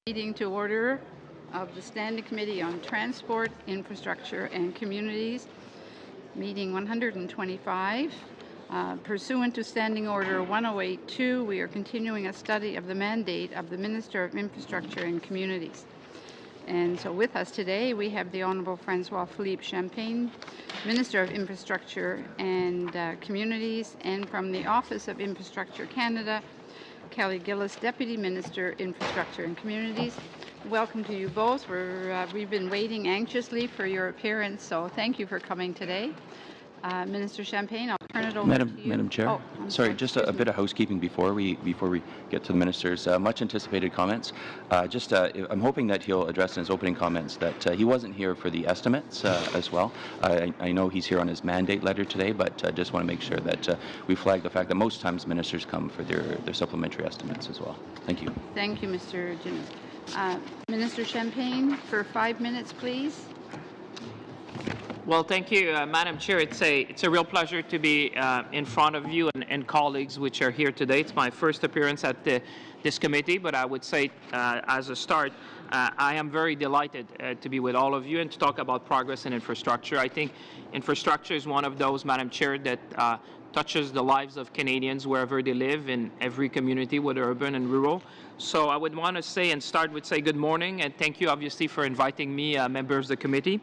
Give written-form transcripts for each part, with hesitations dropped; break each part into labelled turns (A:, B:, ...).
A: Meeting to order of the Standing Committee on Transport, Infrastructure and Communities, meeting 125. Pursuant to Standing Order 1082, we are continuing a study of the mandate of the Minister of Infrastructure and Communities. And so with us today, we have the Honourable François-Philippe Champagne, Minister of Infrastructure and Communities, and from the Office of Infrastructure Canada, Kelly Gillis, Deputy Minister, Infrastructure and Communities. Welcome to you both. We've been waiting anxiously for your appearance, so thank you for coming today. Minister Champagne, I'll turn it over to you.
B: Madam Chair, sorry, just a bit of housekeeping before we get to the Minister's much anticipated comments. I'm hoping that he'll address in his opening comments that he wasn't here for the estimates as well. I know he's here on his mandate letter today, but just want to make sure that we flag the fact that most times ministers come for their supplementary estimates as well. Thank you.
A: Thank you, Mr. Jimmy. Minister Champagne, for 5 minutes, please.
C: Well, thank you, Madam Chair. It's a real pleasure to be in front of you and colleagues which are here today. It's my first appearance at this committee, but I would say as a start, I am very delighted to be with all of you and to talk about progress in infrastructure. I think infrastructure is one of those, Madam Chair, that touches the lives of Canadians wherever they live in every community, whether urban and rural. So I would want to say and start with say good morning and thank you obviously for inviting me, members of the committee.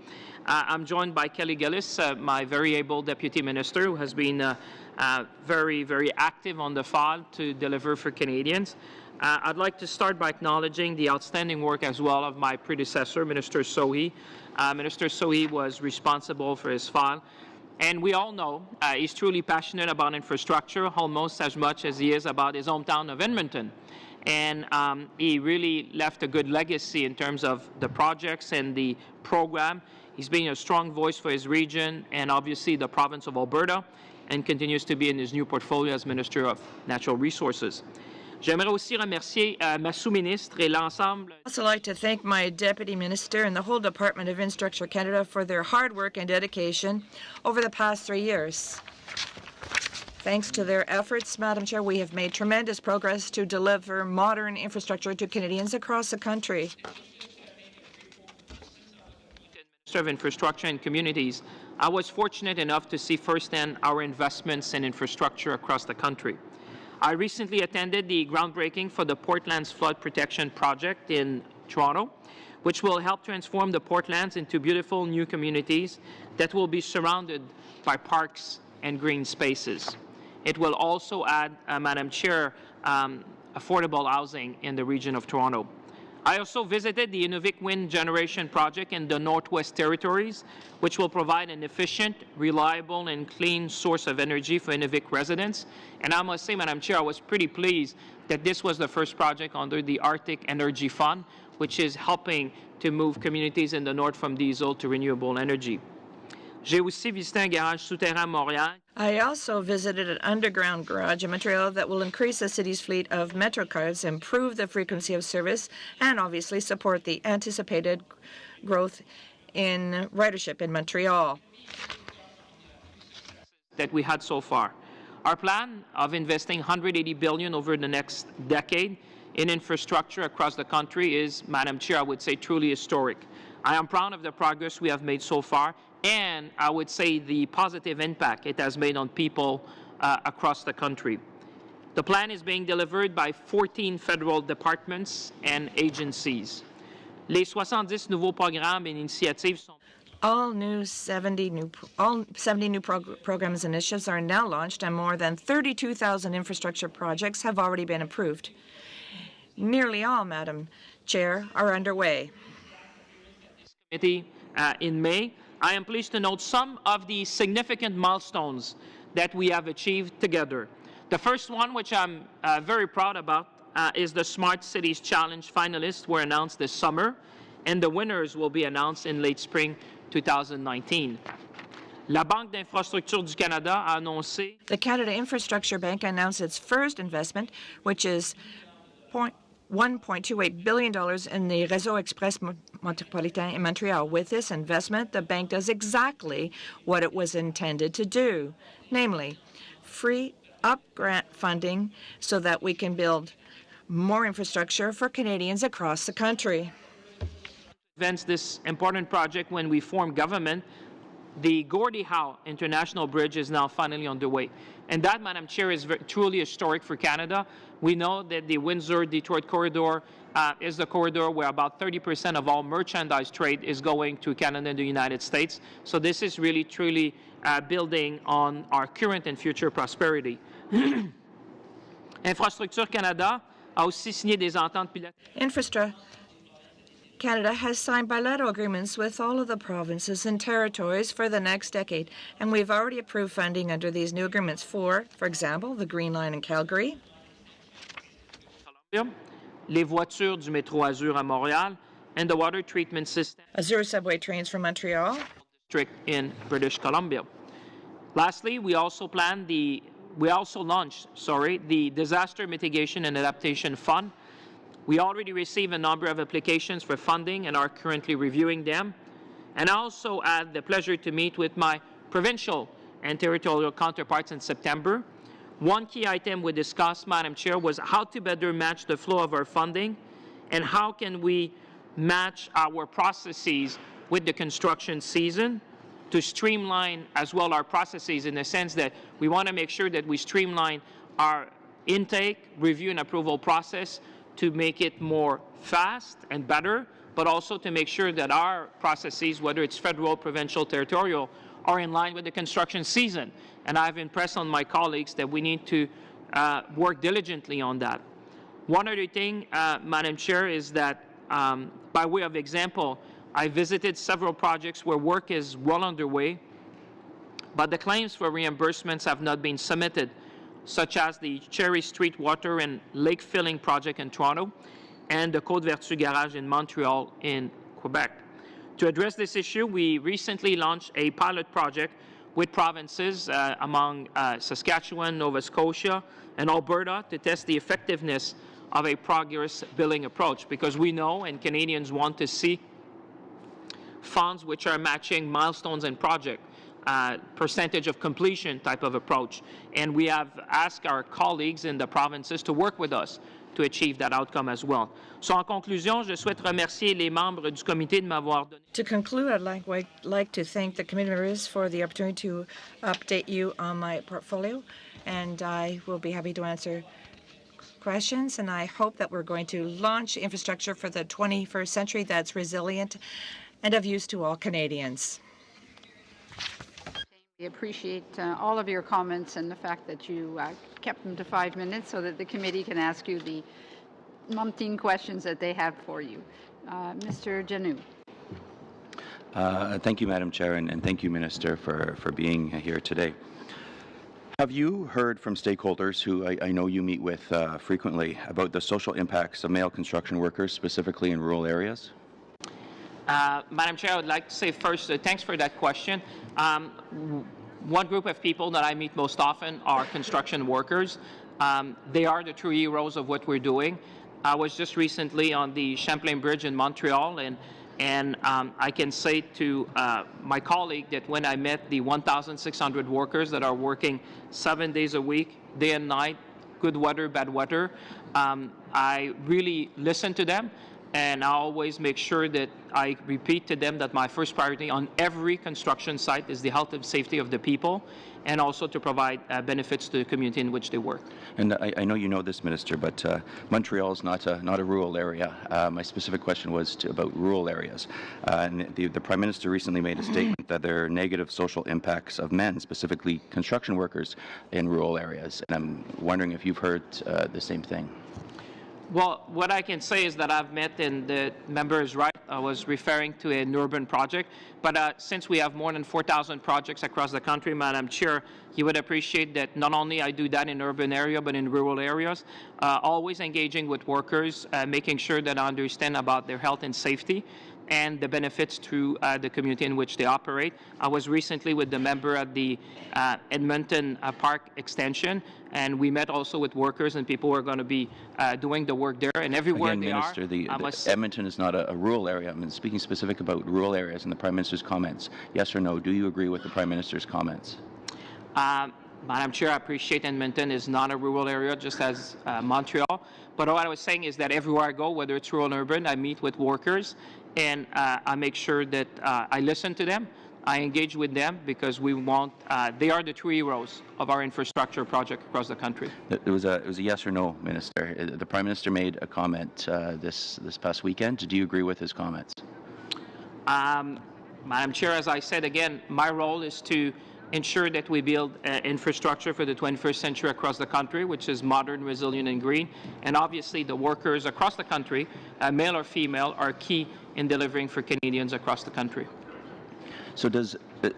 C: I'm joined by Kelly Gillis, my very able Deputy Minister who has been very, very active on the file to deliver for Canadians. I'd like to start by acknowledging the outstanding work as well of my predecessor, Minister Sohi. Minister Sohi was responsible for his file. And we all know he's truly passionate about infrastructure, almost as much as he is about his hometown of Edmonton. And he really left a good legacy in terms of the projects and the program. He's been a strong voice for his region and obviously the province of Alberta and continues to be in his new portfolio as Minister of Natural Resources. J'aimerais aussi remercier ma sous-ministre et l'ensemble.
D: I'd also like to thank my Deputy Minister and the whole Department of Infrastructure Canada for their hard work and dedication over the past 3 years. Thanks to their efforts, Madam Chair, we have made tremendous progress to deliver modern infrastructure to Canadians across the country.
C: Minister of Infrastructure and Communities, I was fortunate enough to see firsthand our investments in infrastructure across the country. I recently attended the groundbreaking for the Portlands Flood Protection Project in Toronto, which will help transform the Portlands into beautiful new communities that will be surrounded by parks and green spaces. It will also add, Madam Chair, affordable housing in the region of Toronto. I also visited the Inuvik Wind Generation Project in the Northwest Territories, which will provide an efficient, reliable, and clean source of energy for Inuvik residents. And I must say, Madam Chair, I was pretty pleased that this was the first project under the Arctic Energy Fund, which is helping to move communities in the north from diesel to renewable energy. J'ai aussi visité un garage souterrain à Montréal.
D: I also visited an underground garage in Montreal that will increase the city's fleet of Metrocars, improve the frequency of service, and obviously support the anticipated growth in ridership in Montreal.
C: That we had so far. Our plan of investing $180 billion over the next decade in infrastructure across the country is, Madam Chair, I would say truly historic. I am proud of the progress we have made so far, and I would say the positive impact it has made on people across the country. The plan is being delivered by 14 federal departments and agencies. Les 70 nouveaux programmes et initiatives sont
D: All 70 new programs and initiatives are now launched, and more than 32,000 infrastructure projects have already been approved. Nearly all, Madam Chair, are underway.
C: In May, I am pleased to note some of the significant milestones that we have achieved together. The first one, which I'm very proud about, is the Smart Cities Challenge finalists were announced this summer, and the winners will be announced in late spring 2019. La Banque d'Infrastructure du Canada a annoncé.
D: The Canada Infrastructure Bank announced its first investment, which is $1.28 billion in the Réseau Express Metropolitain in Montreal. With this investment, the bank does exactly what it was intended to do, namely free up grant funding so that we can build more infrastructure for Canadians across the country.
C: Advance this important project when we form government, the Gordie Howe International Bridge is now finally underway. And that, Madam Chair, is truly historic for Canada. We know that the Windsor-Detroit corridor is the corridor where about 30% of all merchandise trade is going to Canada and the United States. So this is really, truly building on our current and future prosperity. Infrastructure Canada a aussi signé des ententes bilatérales.
D: Canada has signed bilateral agreements with all of the provinces and territories for the next decade, and we've already approved funding under these new agreements for example, the Green Line in Calgary,
C: les voitures du métro Azur à Montréal, and the water treatment system
D: Azur subway trains from Montreal,
C: district in British Columbia. Lastly, we also launched the Disaster Mitigation and Adaptation Fund. We already received a number of applications for funding and are currently reviewing them. And I also had the pleasure to meet with my provincial and territorial counterparts in September. One key item we discussed, Madam Chair, was how to better match the flow of our funding and how can we match our processes with the construction season to streamline as well our processes in the sense that we want to make sure that we streamline our intake, review, and approval process to make it more fast and better, but also to make sure that our processes, whether it's federal, provincial, territorial, are in line with the construction season. And I've impressed on my colleagues that we need to work diligently on that. One other thing, Madam Chair, is that by way of example, I visited several projects where work is well underway, but the claims for reimbursements have not been submitted, such as the Cherry Street Water and Lake Filling Project in Toronto and the Côte Vertu Garage in Montreal in Quebec. To address this issue, we recently launched a pilot project with provinces among Saskatchewan, Nova Scotia, and Alberta to test the effectiveness of a progress billing approach, because we know and Canadians want to see funds which are matching milestones and project. Percentage of completion type of approach. And we have asked our colleagues in the provinces to work with us to achieve that outcome as well. So en conclusion, je souhaite remercier les membres du comité de m'avoir donné.
D: To conclude, I'd like to thank the committee members for the opportunity to update you on my portfolio, and I will be happy to answer questions, and I hope that we're going to launch infrastructure for the 21st century that's resilient and of use to all Canadians.
A: We appreciate all of your comments and the fact that you kept them to 5 minutes so that the committee can ask you the umpteen questions that they have for you. Mr. Janu.
B: Thank you, Madam Chair, and thank you, Minister, for being here today. Have you heard from stakeholders who I know you meet with frequently about the social impacts of male construction workers, specifically in rural areas?
C: Madam Chair, I would like to say first, thanks for that question. One group of people that I meet most often are construction workers. They are the true heroes of what we're doing. I was just recently on the Champlain Bridge in Montreal, and I can say to my colleague that when I met the 1,600 workers that are working 7 days a week, day and night, good weather, bad weather, I really listen to them. And I always make sure that I repeat to them that my first priority on every construction site is the health and safety of the people, and also to provide benefits to the community in which they work.
B: And I know you know this, Minister, but Montreal is not a rural area. My specific question was about rural areas. And the Prime Minister recently made a statement that there are negative social impacts of men, specifically construction workers, in rural areas. And I'm wondering if you've heard the same thing.
C: Well, what I can say is that I've met, and the member is right, I was referring to an urban project, but since we have more than 4,000 projects across the country, Madam Chair, you would appreciate that not only I do that in urban area, but in rural areas, always engaging with workers, making sure that I understand about their health and safety, and the benefits to the community in which they operate. I was recently with the member at the Edmonton Park Extension, and we met also with workers and people who are going to be doing the work there. And everywhere
B: Again,
C: they
B: Minister,
C: are,
B: Edmonton is not a rural area. I mean, speaking specific about rural areas and the Prime Minister's comments, yes or no, do you agree with the Prime Minister's comments?
C: Madam Chair, I appreciate Edmonton is not a rural area, just as Montreal. But what I was saying is that everywhere I go, whether it's rural or urban, I meet with workers, and I make sure that I listen to them. I engage with them because we want, they are the true heroes of our infrastructure project across the country.
B: It was a yes or no, Minister. The Prime Minister made a comment this past weekend. Do you agree with his comments?
C: Madam Chair, as I said again, my role is to ensure that we build infrastructure for the 21st century across the country, which is modern, resilient, and green. And obviously, the workers across the country, male or female, are key in delivering for Canadians across the country.
B: So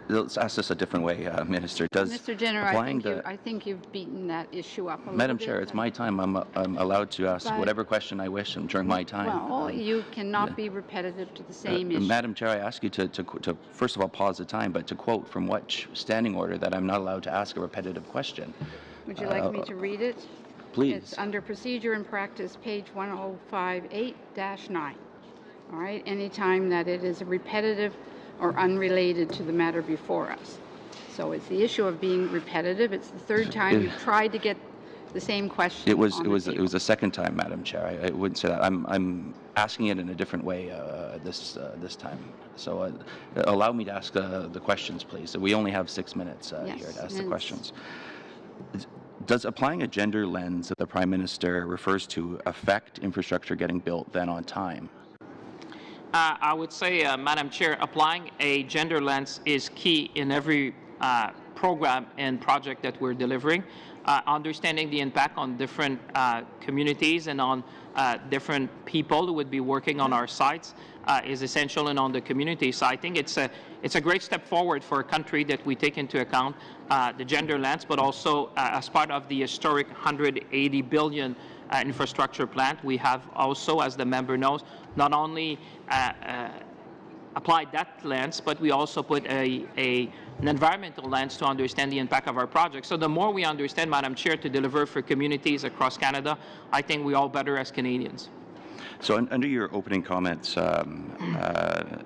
B: let's ask this a different way, Minister. Does
A: Mr. Jenner, I think you've beaten that issue up a little bit.
B: Madam Chair, it's my time. I'm allowed to ask whatever question I wish during my time.
A: Well, you cannot be repetitive to the same issue.
B: Madam Chair, I ask you to first of all pause the time, but to quote from which standing order that I'm not allowed to ask a repetitive question.
A: Would you like me to read it?
B: Please.
A: It's under Procedure and Practice, page 1058-9. All right, anytime that it is repetitive or unrelated to the matter before us. So it's the issue of being repetitive. It's the third time you've tried to get the same question.
B: It was the second time, Madam Chair. I wouldn't say that. I'm asking it in a different way this time. So allow me to ask the questions, please. So we only have 6 minutes here to ask the questions. Does applying a gender lens that the Prime Minister refers to affect infrastructure getting built then on time?
C: I would say, Madam Chair, applying a gender lens is key in every program and project that we're delivering. Understanding the impact on different communities and on different people who would be working on our sites is essential, and on the community. So I think it's a great step forward for a country that we take into account the gender lens, but also as part of the historic $180 billion infrastructure plan, we have also, as the member knows, not only applied that lens, but we also put an environmental lens to understand the impact of our project. So the more we understand, Madam Chair, to deliver for communities across Canada, I think we all better as Canadians.
B: So under your opening comments,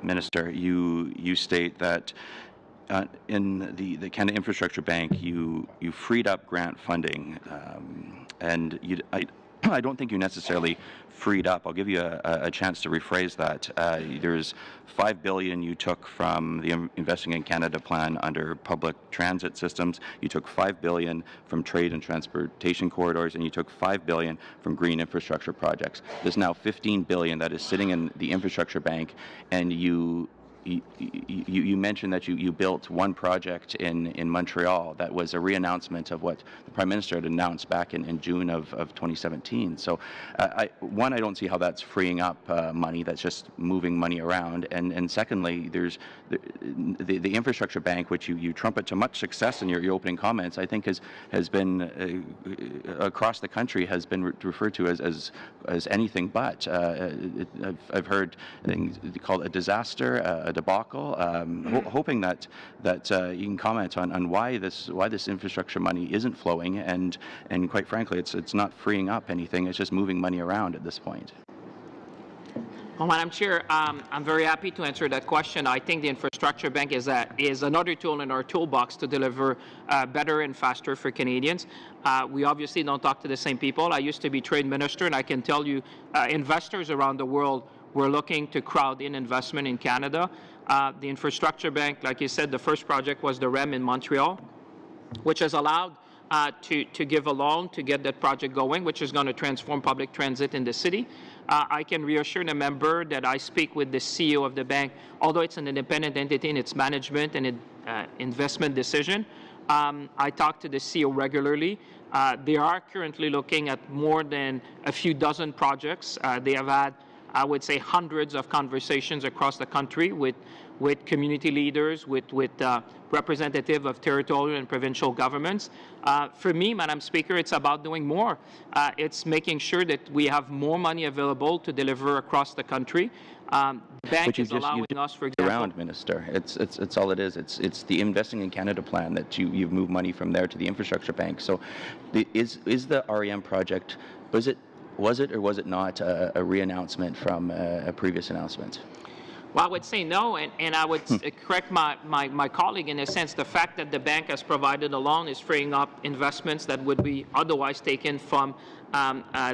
B: Minister, you state that in the Canada Infrastructure Bank, you freed up grant funding, and I don't think you necessarily freed up. I'll give you a chance to rephrase that. There's $5 billion you took from the Investing in Canada plan under public transit systems. You took $5 billion from trade and transportation corridors, and you took $5 billion from green infrastructure projects. There's now $15 billion that is sitting in the infrastructure bank, and you mentioned that you built one project in Montreal that was a re-announcement of what the Prime Minister had announced back in June of 2017. So, I don't see how that's freeing up money. That's just moving money around. And secondly, there's the infrastructure bank, which you trumpet to much success in your opening comments. I think has been across the country has been referred to as anything but. I've heard things called a disaster. A debacle. Hoping that you can comment on why this infrastructure money isn't flowing, and quite frankly, it's not freeing up anything. It's just moving money around at this point.
C: Well, Madam Chair, I'm very happy to answer that question. I think the infrastructure bank is another tool in our toolbox to deliver better and faster for Canadians. We obviously don't talk to the same people. I used to be trade minister, and I can tell you, investors around the world were looking to crowd in investment in Canada. The infrastructure bank, like you said, the first project was the REM in Montreal, which has allowed to give a loan to get that project going, which is going to transform public transit in the city. I can reassure the member that I speak with the CEO of the bank, although it's an independent entity in its management and investment decision. I talk to the CEO regularly. They are currently looking at more than a few dozen projects. They have had, I would say, hundreds of conversations across the country with community leaders, with representatives of territorial and provincial governments. For me, Madam Speaker, it's about doing more. It's making sure that we have more money available to deliver across the country. Bank is allowing us, for example,
B: around, Minister. It's all it is. It's the Investing in Canada plan that you've moved money from there to the infrastructure bank. So, is the REM project, was it or was it not a re-announcement from a previous announcement?
C: Well, I would say no, and I would correct my colleague in a sense. The fact that the bank has provided a loan is freeing up investments that would be otherwise taken from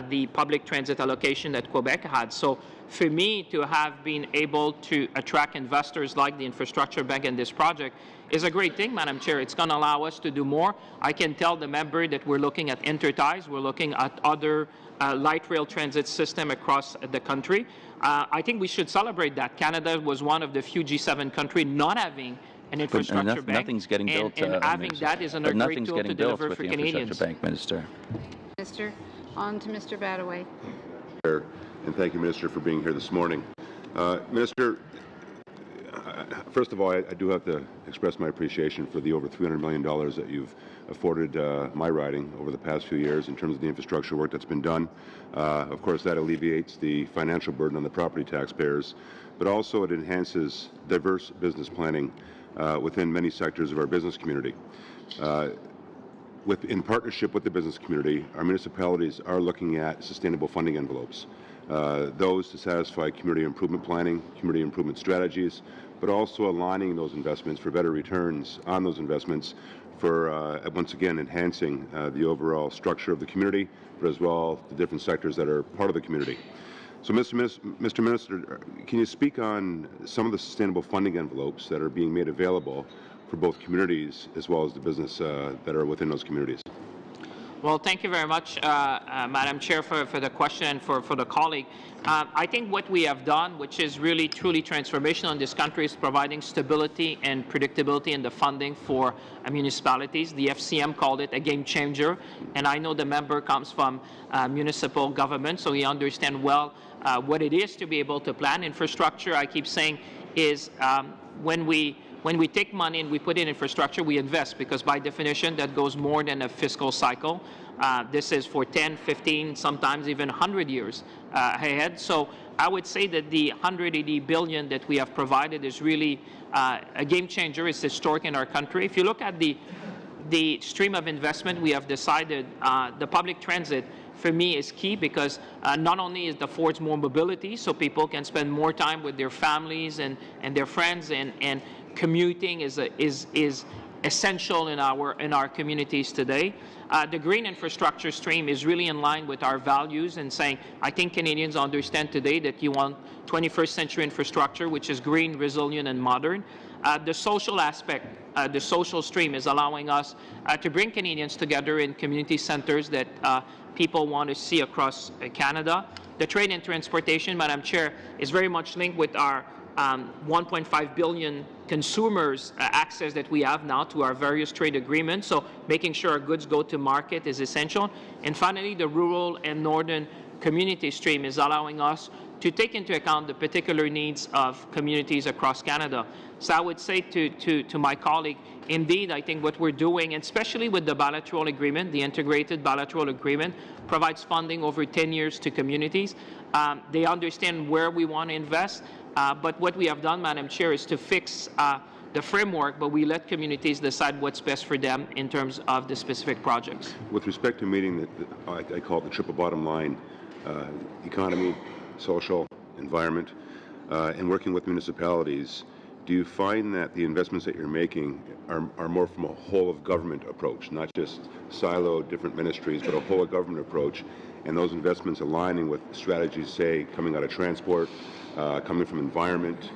C: the public transit allocation that Quebec had. So for me to have been able to attract investors like the Infrastructure Bank in this project is a great thing, Madam Chair. It's going to allow us to do more. I can tell the member that we're looking at interties, we're looking at other light rail transit system across the country. I think we should celebrate that. Canada was one of the few G7 countries not having an infrastructure bank.
B: Nothing's getting built.
C: And having that is another great tool to deliver for Canadians.
B: Bank, Minister.
A: Minister, on to Mr. Badaway.
E: And thank you, Minister, for being here this morning. Minister, first of all, I do have to express my appreciation for the over $300 million that you've afforded my riding over the past few years in terms of the infrastructure work that's been done. Of course, that alleviates the financial burden on the property taxpayers, but also it enhances diverse business planning within many sectors of our business community. In partnership with the business community, our municipalities are looking at sustainable funding envelopes, those to satisfy community improvement planning, community improvement strategies, but also aligning those investments for better returns on those investments for, once again, enhancing the overall structure of the community, but as well the different sectors that are part of the community. So, Mr. Minister, can you speak on some of the sustainable funding envelopes that are being made available for both communities as well as the business that are within those communities?
C: Well, thank you very much, Madam Chair, for the question and for the colleague. I think what we have done, which is really truly transformational in this country, is providing stability and predictability in the funding for municipalities. The FCM called it a game changer, and I know the member comes from municipal government, so he understands well what it is to be able to plan infrastructure. I keep saying is when we take money and we put in infrastructure, we invest, because by definition that goes more than a fiscal cycle. This is for 10, 15, sometimes even 100 years ahead. So I would say that the $180 billion that we have provided is really a game changer. It's historic in our country. If you look at the stream of investment we have decided, the public transit for me is key, because not only is it affords more mobility so people can spend more time with their families and their friends, and commuting is essential in our communities today. The green infrastructure stream is really in line with our values, and saying I think Canadians understand today that you want 21st century infrastructure which is green, resilient and modern. The social aspect, the social stream, is allowing us to bring Canadians together in community centres that people want to see across Canada. The trade and transportation, Madam Chair, is very much linked with our 1.5 billion consumers access that we have now to our various trade agreements. So making sure our goods go to market is essential. And finally, the rural and northern community stream is allowing us to take into account the particular needs of communities across Canada. So I would say to my colleague, indeed, I think what we're doing, and especially with the bilateral agreement, the integrated bilateral agreement, provides funding over 10 years to communities. They understand where we want to invest, but what we have done, Madam Chair, is to fix the framework, but we let communities decide what's best for them in terms of the specific projects.
E: With respect to meeting I call it the triple bottom line, economy, social, environment, and working with municipalities, do you find that the investments that you're making are more from a whole of government approach, not just siloed different ministries, but a whole of government approach, and those investments aligning with strategies, say, coming out of transport, coming from environment,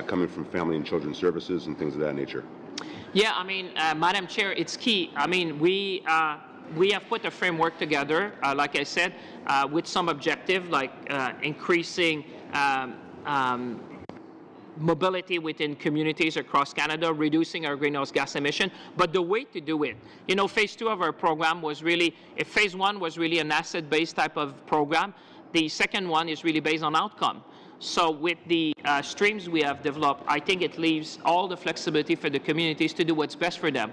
E: coming from family and children's services and things of that nature?
C: Yeah, I mean, Madam Chair, it's key. I mean, we have put a framework together, like I said, with some objective, like increasing mobility within communities across Canada, reducing our greenhouse gas emission. But the way to do it, you know, phase 2 of our program was really, if phase 1 was really an asset-based type of program, the second one is really based on outcome. So with the streams we have developed, I think it leaves all the flexibility for the communities to do what's best for them.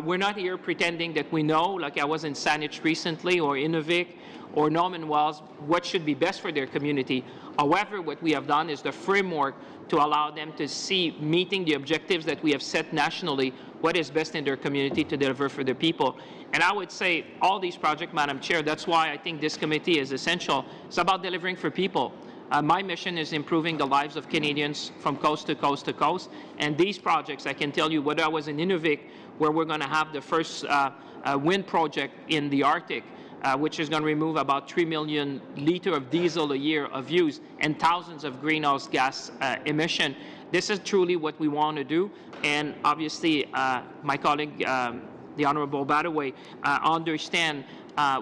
C: We're not here pretending that we know, like I was in Saanich recently, or Inuvik, or Norman Wells, what should be best for their community. However, what we have done is the framework to allow them to see, meeting the objectives that we have set nationally, what is best in their community to deliver for their people. And I would say all these projects, Madam Chair, that's why I think this committee is essential. It's about delivering for people. My mission is improving the lives of Canadians from coast to coast to coast. And these projects, I can tell you, whether I was in Inuvik, where we're going to have the first wind project in the Arctic, which is going to remove about 3 million liters of diesel a year of use and thousands of greenhouse gas emission. This is truly what we want to do. And obviously, my colleague, the Honourable Badaway, understand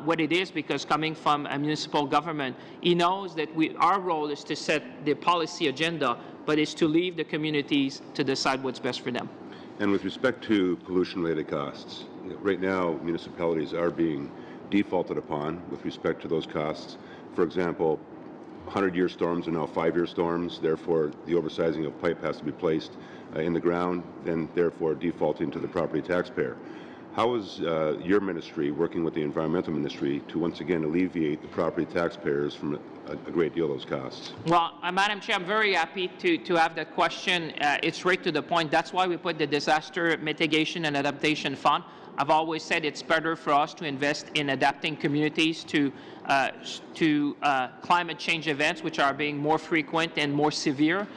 C: what it is, because coming from a municipal government, he knows that our role is to set the policy agenda, but it's to leave the communities to decide what's best for them.
E: And with respect to pollution-related costs, right now municipalities are being defaulted upon with respect to those costs. For example, 100-year storms are now 5-year storms, therefore the oversizing of pipe has to be placed in the ground, and therefore defaulting to the property taxpayer. How is your ministry working with the environmental ministry to once again alleviate the property taxpayers from a great deal of those costs?
C: Well, Madam Chair, I'm very happy to have that question. It's right to the point. That's why we put the Disaster Mitigation and Adaptation Fund. I've always said it's better for us to invest in adapting communities to climate change events, which are being more frequent and more severe,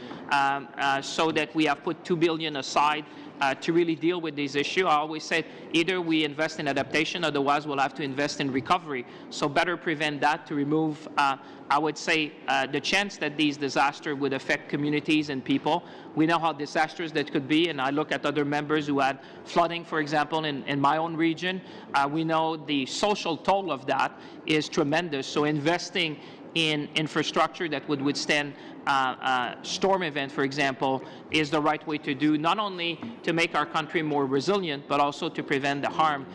C: so that we have put $2 billion aside to really deal with these issues. I always said either we invest in adaptation, otherwise we'll have to invest in recovery. So better prevent that to remove, I would say, the chance that these disasters would affect communities and people. We know how disastrous that could be, and I look at other members who had flooding, for example, in my own region. We know the social toll of that is tremendous. So investing in infrastructure that would withstand storm event, for example, is the right way to do, not only to make our country more resilient, but also to prevent the harm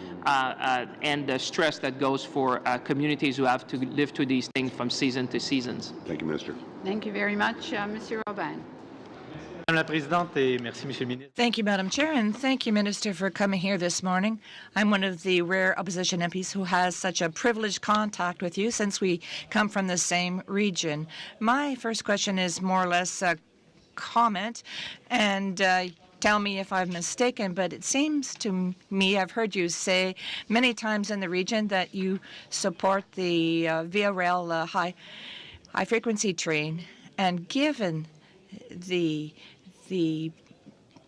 C: and the stress that goes for communities who have to live through these things from season to seasons.
E: Thank you, Minister.
A: Thank you very much, Monsieur Robin.
F: Madame la Présidente, et merci, Monsieur le Ministre.
D: Thank you, Madam Chair, and thank you, Minister, for coming here this morning. I'm one of the rare opposition MPs who has such a privileged contact with you since we come from the same region. My first question is more or less a comment, and tell me if I'm mistaken, but it seems to me, I've heard you say many times in the region that you support the Via Rail high-frequency train, and given the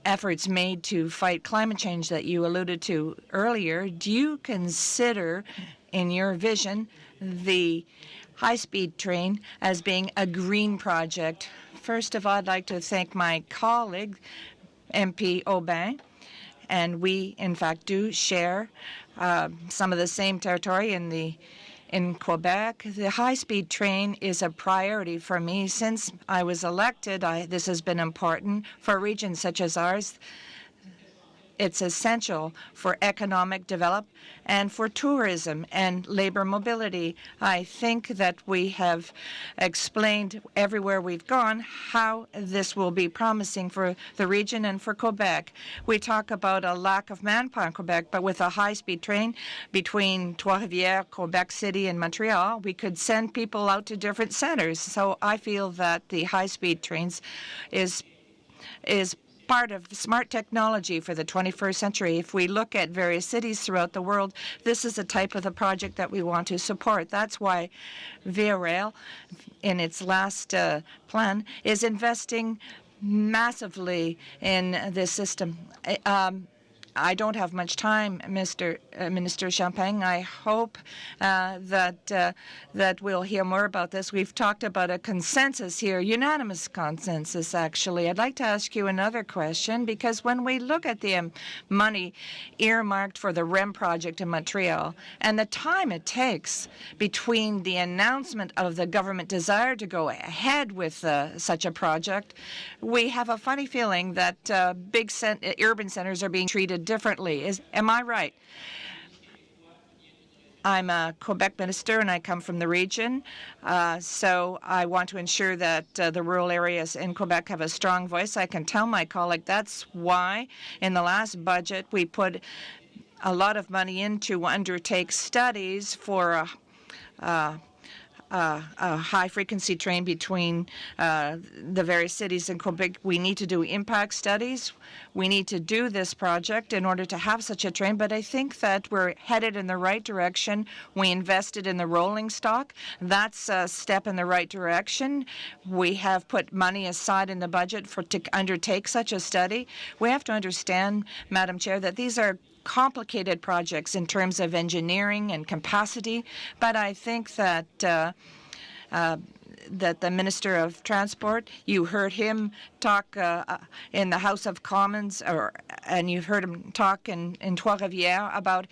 D: efforts made to fight climate change that you alluded to earlier, do you consider, in your vision, the high-speed train as being a green project? First of all, I'd like to thank my colleague, MP Aubin, and we, in fact, do share some of the same territory in Quebec. The high-speed train is a priority for me. Since I was elected, this has been important for regions such as ours. It's essential for economic development and for tourism and labor mobility. I think that we have explained everywhere we've gone how this will be promising for the region and for Quebec. We talk about a lack of manpower in Quebec, but with a high-speed train between Trois-Rivières, Quebec City, and Montreal, we could send people out to different centers. So I feel that the high-speed trains is part of smart technology for the 21st century. If we look at various cities throughout the world, this is the type of the project that we want to support. That's why Via Rail, in its last plan, is investing massively in this system. I don't have much time, Minister Champagne. I hope that we'll hear more about this. We've talked about a consensus here, unanimous consensus, actually. I'd like to ask you another question, because when we look at the money earmarked for the REM project in Montreal and the time it takes between the announcement of the government desire to go ahead with such a project, we have a funny feeling that big urban centers are being treated differently. Am I right? I'm a Quebec minister and I come from the region, so I want to ensure that the rural areas in Quebec have a strong voice. I can tell my colleague that's why in the last budget we put a lot of money in to undertake studies for a high-frequency train between the various cities in Quebec. We need to do impact studies. We need to do this project in order to have such a train, but I think that we're headed in the right direction. We invested in the rolling stock. That's a step in the right direction. We have put money aside in the budget to undertake such a study. We have to understand, Madam Chair, that these are complicated projects in terms of engineering and capacity, but I think that that the Minister of Transport, you heard him talk in the House of Commons, and you've heard him talk in Trois-Rivières about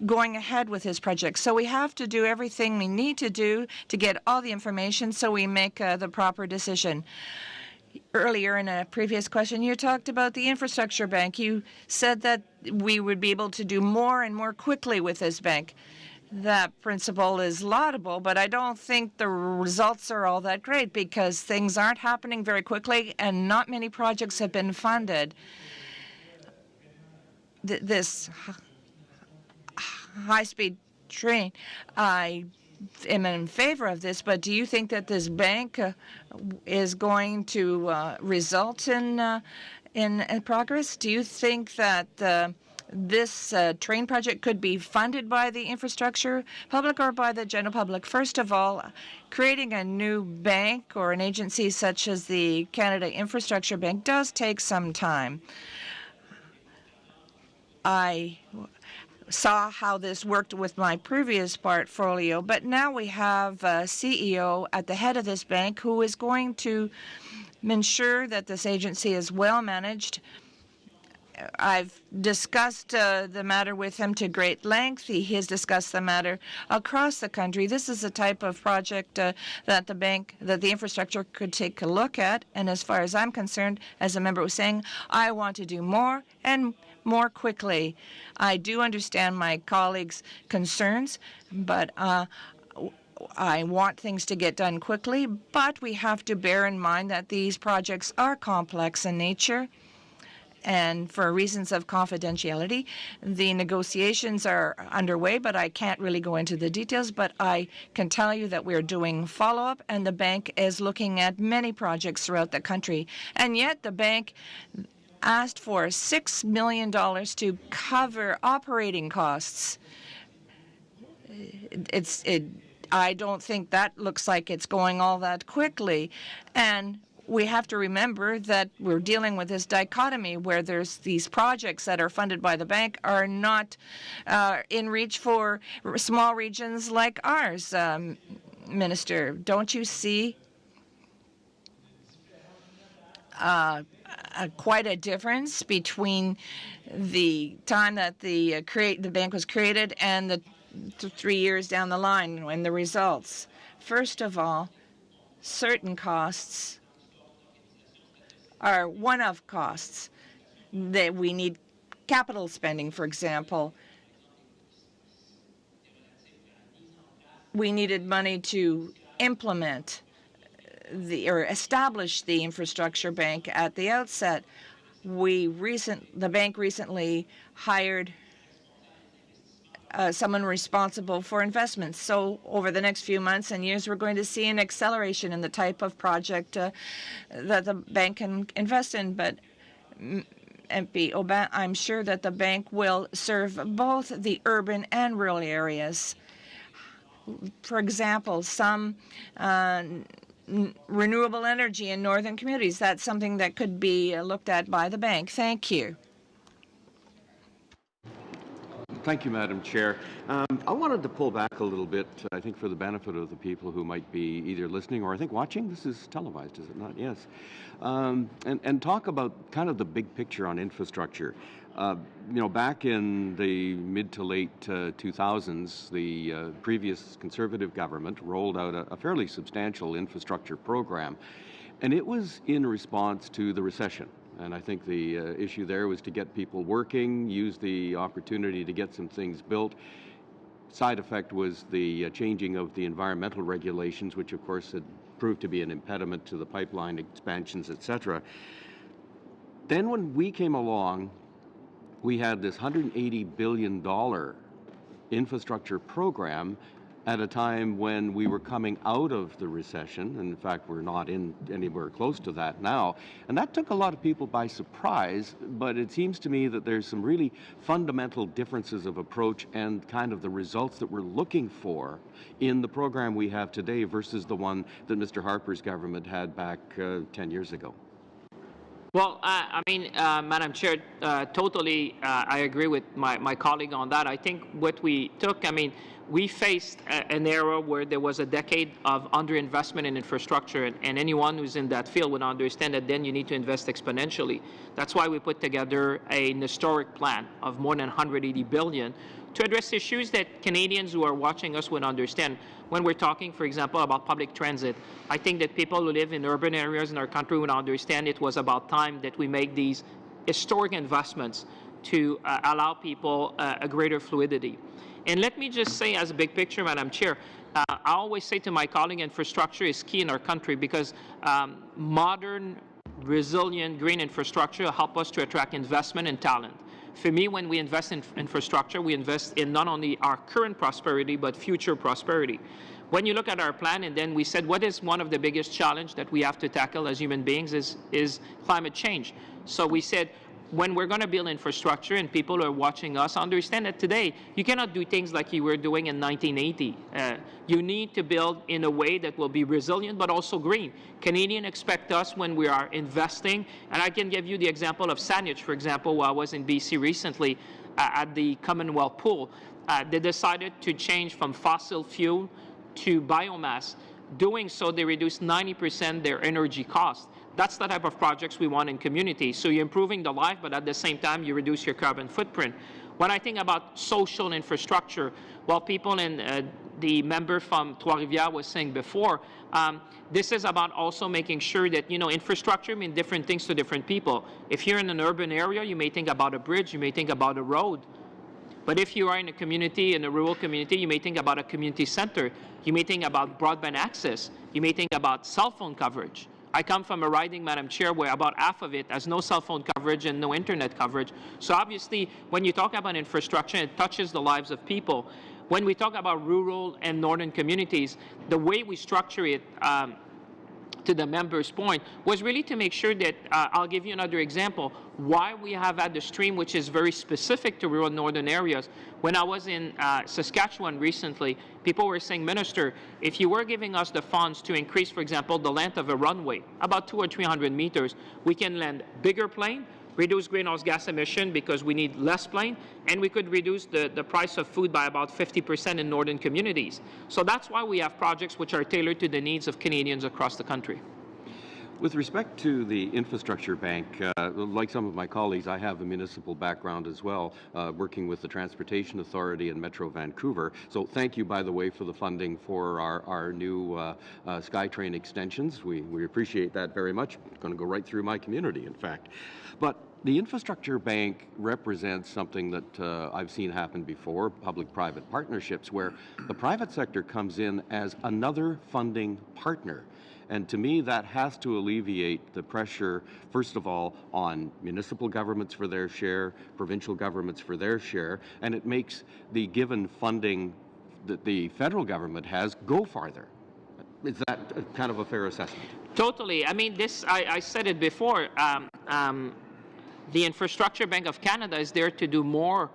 D: going ahead with his project. So we have to do everything we need to do to get all the information so we make the proper decision. Earlier in a previous question, you talked about the infrastructure bank. You said that we would be able to do more and more quickly with this bank. That principle is laudable, but I don't think the results are all that great because things aren't happening very quickly and not many projects have been funded. This high-speed train, I am in favor of this, but do you think that this bank is going to result in progress? Do you think that this train project could be funded by the infrastructure public or by the general public? First of all, creating a new bank or an agency such as the Canada Infrastructure Bank does take some time. I saw how this worked with my previous portfolio, but now we have a CEO at the head of this bank who is going to ensure that this agency is well managed. I've discussed the matter with him to great length. He has discussed the matter across the country. This is a type of project that the infrastructure could take a look at. And as far as I'm concerned, as a member was saying, I want to do more and more quickly. I do understand my colleagues' concerns, but I want things to get done quickly. But we have to bear in mind that these projects are complex in nature. And for reasons of confidentiality, the negotiations are underway, but I can't really go into the details. But I can tell you that we're doing follow-up, and the bank is looking at many projects throughout the country. And yet the bank asked for $6 million to cover operating costs. I don't think that looks like it's going all that quickly. And we have to remember that we're dealing with this dichotomy where there's these projects that are funded by the bank are not in reach for small regions like ours. Minister, don't you see quite a difference between the time that the bank was created and the 3 years down the line and the results? First of all, certain costs are one-off costs. That we need capital spending, for example. We needed money to implement or establish the infrastructure bank at the outset. The bank recently hired someone responsible for investments. So over the next few months and years, we're going to see an acceleration in the type of project that the bank can invest in. But MP Aubin, I'm sure that the bank will serve both the urban and rural areas. For example, some renewable energy in northern communities. That's something that could be looked at by the bank. Thank you.
G: Thank you, Madam Chair. I wanted to pull back a little bit, I think for the benefit of the people who might be either listening or I think watching. This is televised, is it not? Yes. And talk about kind of the big picture on infrastructure. Back in the mid to late 2000s, the previous Conservative government rolled out a fairly substantial infrastructure program, and it was in response to the recession. And I think the issue there was to get people working, use the opportunity to get some things built. Side effect was the changing of the environmental regulations, which of course had proved to be an impediment to the pipeline expansions, etc. Then when we came along, we had this $180 billion infrastructure program, at a time when we were coming out of the recession. And in fact, we're not in anywhere close to that now. And that took a lot of people by surprise, but it seems to me that there's some really fundamental differences of approach and kind of the results that we're looking for in the program we have today versus the one that Mr. Harper's government had back 10 years ago.
C: Well, Madam Chair, totally I agree with my colleague on that. I think what we took, we faced an era where there was a decade of underinvestment in infrastructure, and anyone who's in that field would understand that then you need to invest exponentially. That's why we put together an historic plan of more than 180 billion to address issues that Canadians who are watching us would understand. When we're talking, for example, about public transit, I think that people who live in urban areas in our country would understand it was about time that we make these historic investments to allow people a greater fluidity. And let me just say, as a big picture, Madam Chair, I always say to my colleague, infrastructure is key in our country because modern, resilient, green infrastructure help us to attract investment and talent. For me, when we invest in infrastructure, we invest in not only our current prosperity, but future prosperity. When you look at our plan, and then we said, what is one of the biggest challenges that we have to tackle as human beings is climate change. So we said, when we're going to build infrastructure and people who are watching us understand that today you cannot do things like you were doing in 1980. You need to build in a way that will be resilient but also green. Canadians expect us when we are investing, and I can give you the example of Saanich, for example, where I was in BC recently at the Commonwealth Pool. They decided to change from fossil fuel to biomass. Doing so, they reduced 90% their energy costs. That's the type of projects we want in communities. So you're improving the life, but at the same time, you reduce your carbon footprint. When I think about social infrastructure, well, people in the member from Trois-Rivières was saying before, this is about also making sure that, infrastructure means different things to different people. If you're in an urban area, you may think about a bridge, you may think about a road. But if you are in a community, in a rural community, you may think about a community center. You may think about broadband access. You may think about cell phone coverage. I come from a riding, Madam Chair, where about half of it has no cell phone coverage and no internet coverage. So obviously, when you talk about infrastructure, it touches the lives of people. When we talk about rural and northern communities, the way we structure it, to the member's point, was really to make sure that, I'll give you another example, why we have had the stream, which is very specific to rural northern areas. When I was in Saskatchewan recently, people were saying, Minister, if you were giving us the funds to increase, for example, the length of a runway, about 200 or 300 meters, we can land bigger plane, reduce greenhouse gas emission because we need less plane, and we could reduce the price of food by about 50% in northern communities. So that's why we have projects which are tailored to the needs of Canadians across the country.
G: With respect to the infrastructure bank, like some of my colleagues, I have a municipal background as well, working with the Transportation Authority in Metro Vancouver. So thank you, by the way, for the funding for our new SkyTrain extensions. We appreciate that very much. It's going to go right through my community, in fact. But the infrastructure bank represents something that I've seen happen before, public-private partnerships, where the private sector comes in as another funding partner. And to me, that has to alleviate the pressure, first of all, on municipal governments for their share, provincial governments for their share, and it makes the given funding that the federal government has go farther. Is that kind of a fair assessment?
C: Totally. I mean, I said it before. The Infrastructure Bank of Canada is there to do more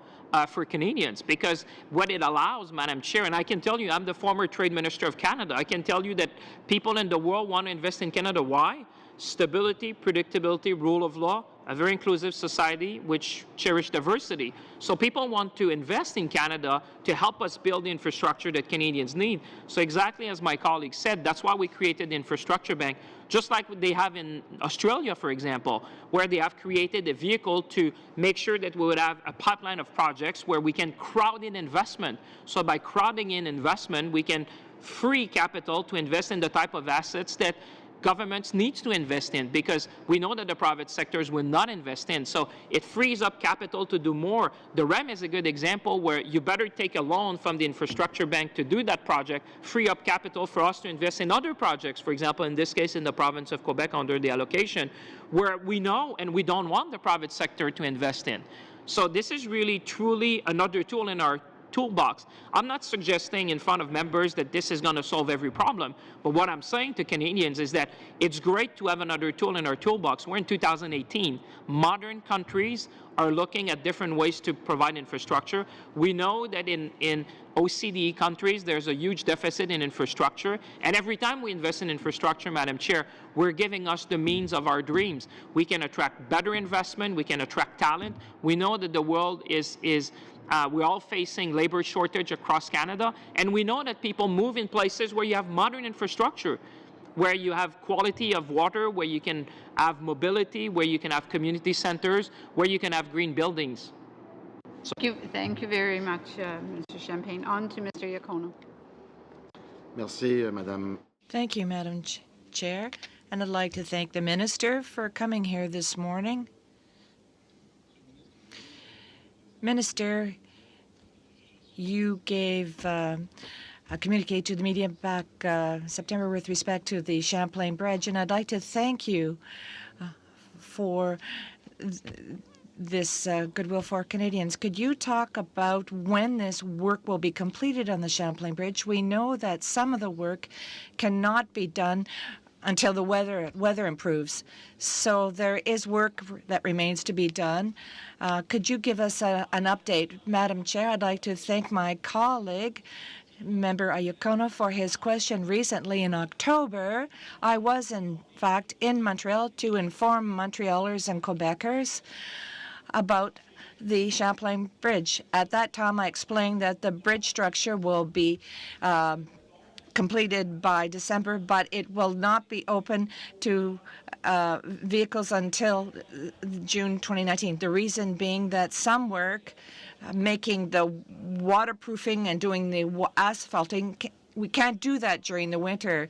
C: for Canadians, because what it allows, Madam Chair, and I can tell you, I'm the former Trade Minister of Canada, I can tell you that people in the world want to invest in Canada. Why? Stability, predictability, rule of law, a very inclusive society which cherishes diversity. So people want to invest in Canada to help us build the infrastructure that Canadians need. So exactly as my colleague said, that's why we created the Infrastructure Bank, just like they have in Australia, for example, where they have created a vehicle to make sure that we would have a pipeline of projects where we can crowd in investment. So by crowding in investment, we can free capital to invest in the type of assets that governments need to invest in, because we know that the private sectors will not invest in. So it frees up capital to do more. The REM is a good example where you better take a loan from the infrastructure bank to do that project, free up capital for us to invest in other projects, for example, in this case, in the province of Quebec under the allocation, where we know and we don't want the private sector to invest in. So this is really, truly another tool in our toolbox. I'm not suggesting in front of members that this is going to solve every problem, but what I'm saying to Canadians is that it's great to have another tool in our toolbox. We're in 2018. Modern countries are looking at different ways to provide infrastructure. We know that in OECD countries, there's a huge deficit in infrastructure, and every time we invest in infrastructure, Madam Chair, we're giving us the means of our dreams. We can attract better investment, we can attract talent. We know that the world we're all facing labor shortage across Canada, and we know that people move in places where you have modern infrastructure, where you have quality of water, where you can have mobility, where you can have community centers, where you can have green buildings.
A: Thank you very much, Mr. Champagne. On to Mr. Iacono.
H: Merci, Madame.
D: Thank you, Madam Chair. And I'd like to thank the Minister for coming here this morning. Minister, you gave a communique to the media back September with respect to the Champlain Bridge, and I'd like to thank you for this goodwill for Canadians. Could you talk about when this work will be completed on the Champlain Bridge? We know that some of the work cannot be done until the weather improves. So there is work that remains to be done. Could you give us an update? Madam Chair, I'd like to thank my colleague, Member Iacono, for his question recently in October. I was, in fact, in Montreal to inform Montrealers and Quebecers about the Champlain Bridge. At that time, I explained that the bridge structure will be completed by December, but it will not be open to vehicles until June 2019. The reason being that some work making the waterproofing and doing the asphalting, we can't do that during the winter.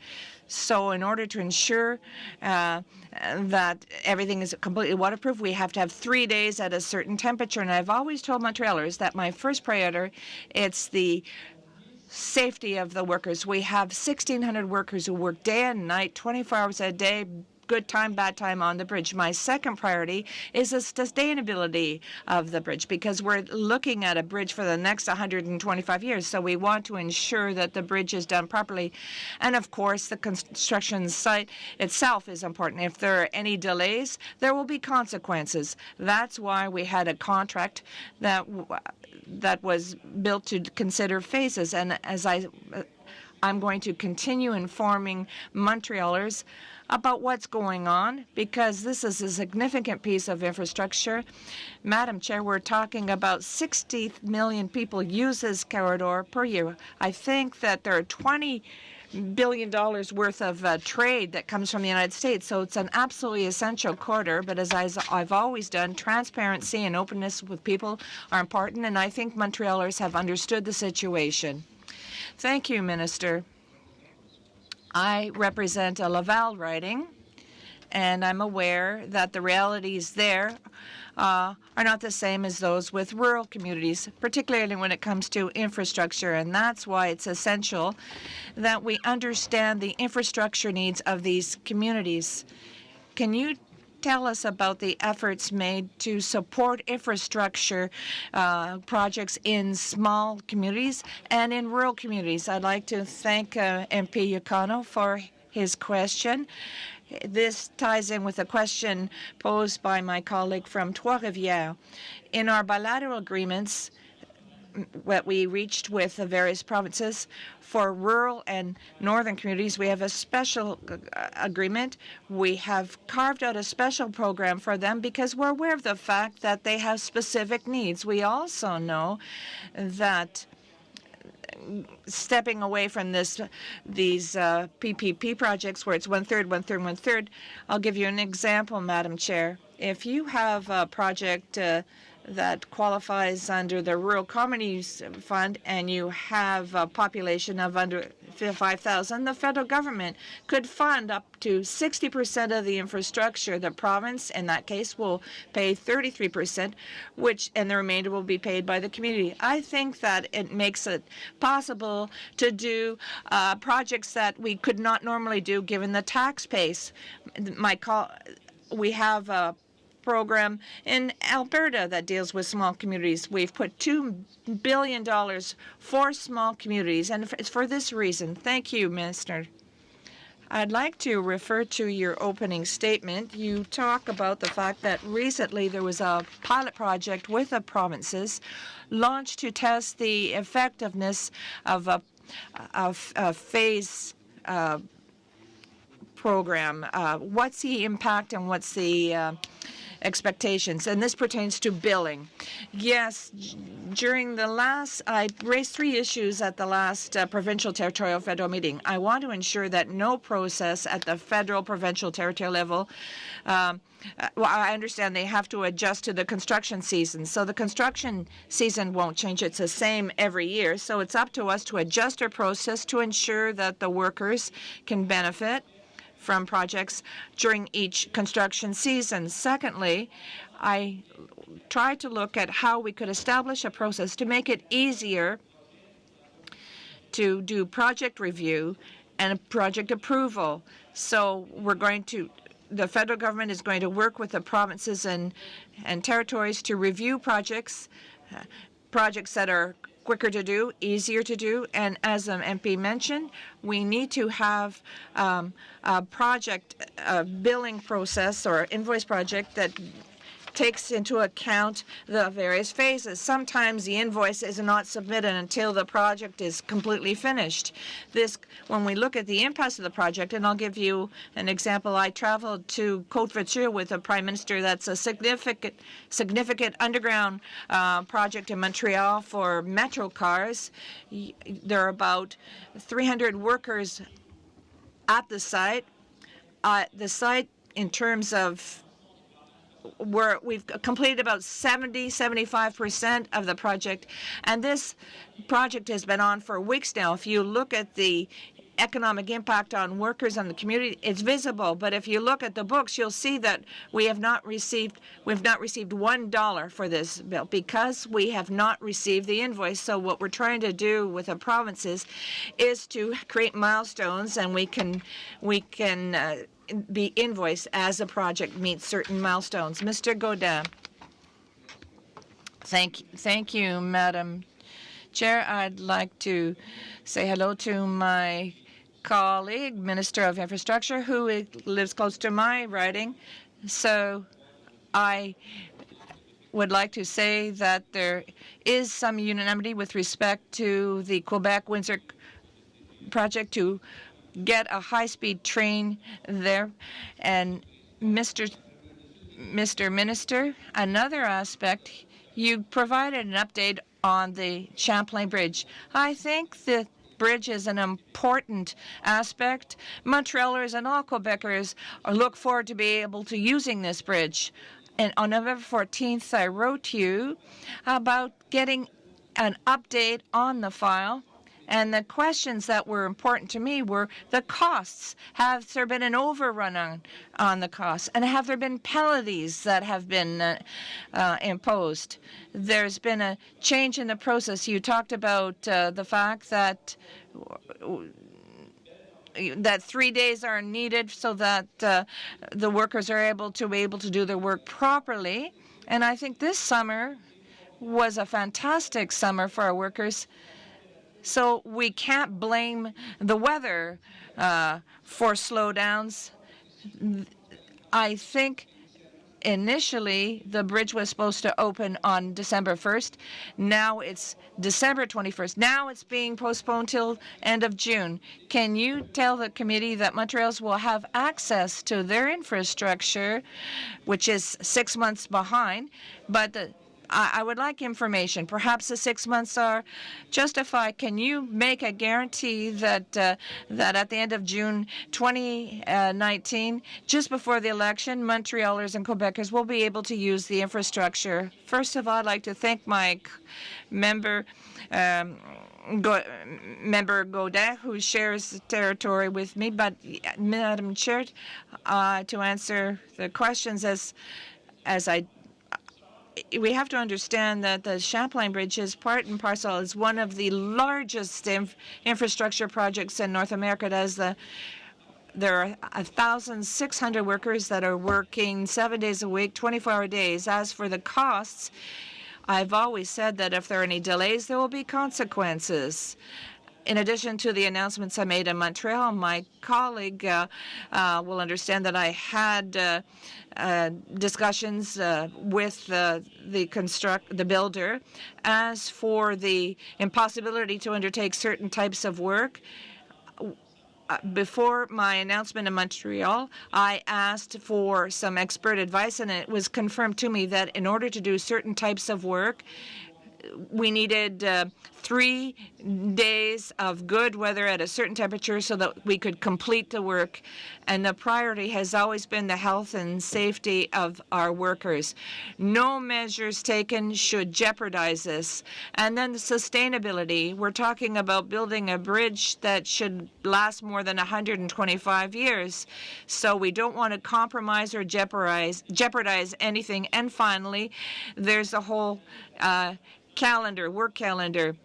D: So in order to ensure that everything is completely waterproof, we have to have 3 days at a certain temperature. And I've always told Montrealers that my first priority, it's the safety of the workers. We have 1,600 workers who work day and night, 24 hours a day, good time, bad time on the bridge. My second priority is the sustainability of the bridge, because we're looking at a bridge for the next 125 years. So we want to ensure that the bridge is done properly. And of course, the construction site itself is important. If there are any delays, there will be consequences. That's why we had a contract that was built to consider phases. And as I'm going to continue informing Montrealers about what's going on, because this is a significant piece of infrastructure. Madam Chair, we're talking about 60 million people use this corridor per year. I think that there are $20 billion worth of trade that comes from the United States, so it's an absolutely essential corridor. But as I've always done, transparency and openness with people are important, and I think Montrealers have understood the situation. Thank you, Minister. I represent a Laval riding, and I'm aware that the realities there are not the same as those with rural communities, particularly when it comes to infrastructure. And that's why it's essential that we understand the infrastructure needs of these communities. Can you tell us about the efforts made to support infrastructure projects in small communities and in rural communities? I'd like to thank MP Iacono for his question. This ties in with a question posed by my colleague from Trois-Rivières. In our bilateral agreements that we reached with the various provinces for rural and northern communities, we have a special agreement. We have carved out a special program for them because we're aware of the fact that they have specific needs. We also know that stepping away from these PPP projects where it's one-third, one-third, one-third, I'll give you an example, Madam Chair. If you have a project that qualifies under the Rural Communities Fund and you have a population of under 5,000, the federal government could fund up to 60% of the infrastructure. The province, in that case, will pay 33%, and the remainder will be paid by the community. I think that it makes it possible to do projects that we could not normally do given the tax base. We have program in Alberta that deals with small communities. We've put $2 billion for small communities, and it's for this reason. Thank you, Minister. I'd like to refer to your opening statement. You talk about the fact that recently there was a pilot project with the provinces launched to test the effectiveness of a phase program. What's the impact and what's the expectations? And this pertains to billing. Yes, during the last, I raised 3 issues at the last provincial, territorial, federal meeting. I want to ensure that no process at the federal, provincial, territorial level, well, I understand they have to adjust to the construction season. So the construction season won't change. It's the same every year. So it's up to us to adjust our process to ensure that the workers can benefit from projects during each construction season. Secondly, I tried to look at how we could establish a process to make it easier to do project review and project approval. So the federal government is going to work with the provinces and territories to review projects that are quicker to do, easier to do, and as an MP mentioned, we need to have a billing process or invoice project that takes into account the various phases. Sometimes the invoice is not submitted until the project is completely finished. When we look at the impasse of the project, and I'll give you an example, I traveled to Côte-Voiture with the Prime Minister. That's a significant underground project in Montreal for metro cars. There are about 300 workers at the site. In terms of we've completed about 75% of the project, and this project has been on for weeks now. If you look at the economic impact on workers and the community, it's visible. But if you look at the books, you'll see that we've not received $1 for this bill because we have not received the invoice. So what we're trying to do with the provinces is to create milestones, and we can be invoiced as a project meets certain milestones. Mr. Godin. Thank you, Madam Chair. I'd like to say hello to my colleague, Minister of Infrastructure, who lives close to my riding. So I would like to say that there is some unanimity with respect to the Quebec-Windsor project to get a high-speed train there. And Mr. Minister, another aspect, you provided an update on the Champlain Bridge. I think the bridge is an important aspect. Montrealers and all Quebecers look forward to be able to using this bridge. And on November 14th, I wrote you about getting an update on the file. And the questions that were important to me were the costs. Has there been an overrun on the costs? And have there been penalties that have been imposed? There's been a change in the process. You talked about the fact that 3 days are needed so that the workers are able to do their work properly. And I think this summer was a fantastic summer for our workers. So we can't blame the weather for slowdowns. I think initially the bridge was supposed to open on December 1st. Now it's December 21st. Now it's being postponed till end of June. Can you tell the committee that Montrealers will have access to their infrastructure, which is 6 months behind, but I would like information. Perhaps the 6 months are justified. Can you make a guarantee that that at the end of June 2019, just before the election, Montrealers and Quebecers will be able to use the infrastructure? First of all, I'd like to thank my member Godin, who shares territory with me. But Madam Chair, to answer the questions we have to understand that the Champlain Bridge is part and parcel, is one of the largest infrastructure projects in North America. It has the there are 1,600 workers that are working 7 days a week, 24-hour days. As for the costs, I've always said that if there are any delays, there will be consequences. In addition to the announcements I made in Montreal, my colleague will understand that I had discussions with the builder. As for the impossibility to undertake certain types of work, before my announcement in Montreal, I asked for some expert advice, and it was confirmed to me that in order to do certain types of work, we needed 3 days of good weather at a certain temperature so that we could complete the work. And the priority has always been the health and safety of our workers. No measures taken should jeopardize this. And then the sustainability. We're talking about building a bridge that should last more than 125 years. So we don't want to compromise or jeopardize anything. And finally, there's a whole work calendar.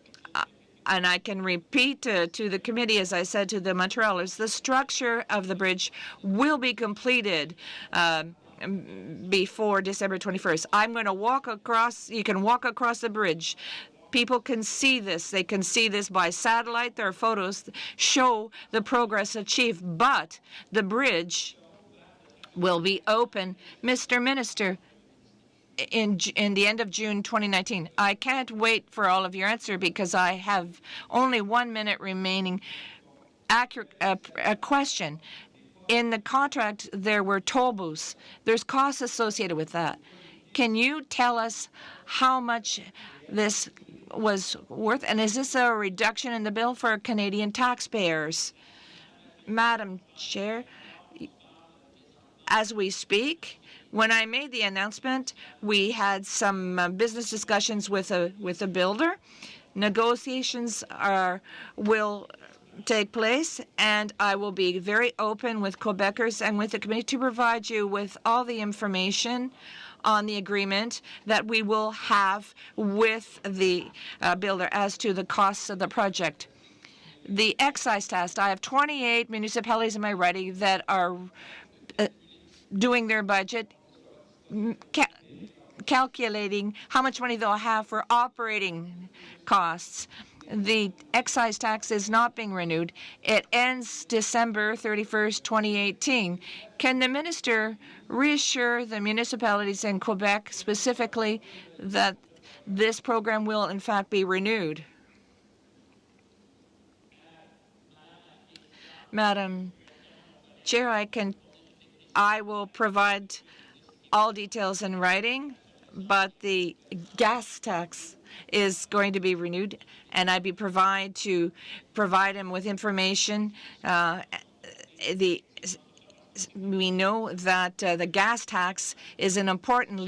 D: And I can repeat to the committee, as I said to the Montrealers, the structure of the bridge will be completed before December 21st. I'm going to walk across. You can walk across the bridge. People can see this. They can see this by satellite. Their photos show the progress achieved. But the bridge will be open. Mr. Minister, in the end of June 2019. I can't wait for all of your answer because I have only 1 minute remaining. A question. In the contract, there were toll booths. There's costs associated with that. Can you tell us how much this was worth? And is this a reduction in the bill for Canadian taxpayers? Madam Chair, as we speak, when I made the announcement, we had some business discussions with a builder. Negotiations will take place, and I will be very open with Quebecers and with the committee to provide you with all the information on the agreement that we will have with the builder as to the costs of the project. The excise tax, I have 28 municipalities in my writing that are doing their budget, calculating how much money they'll have for operating costs. The excise tax is not being renewed. It ends December 31st, 2018. Can the minister reassure the municipalities in Quebec specifically that this program will in fact be renewed? Madam Chair, I will provide all details in writing, but the gas tax is going to be renewed, and I'd be provide him with information. We know that the gas tax is an important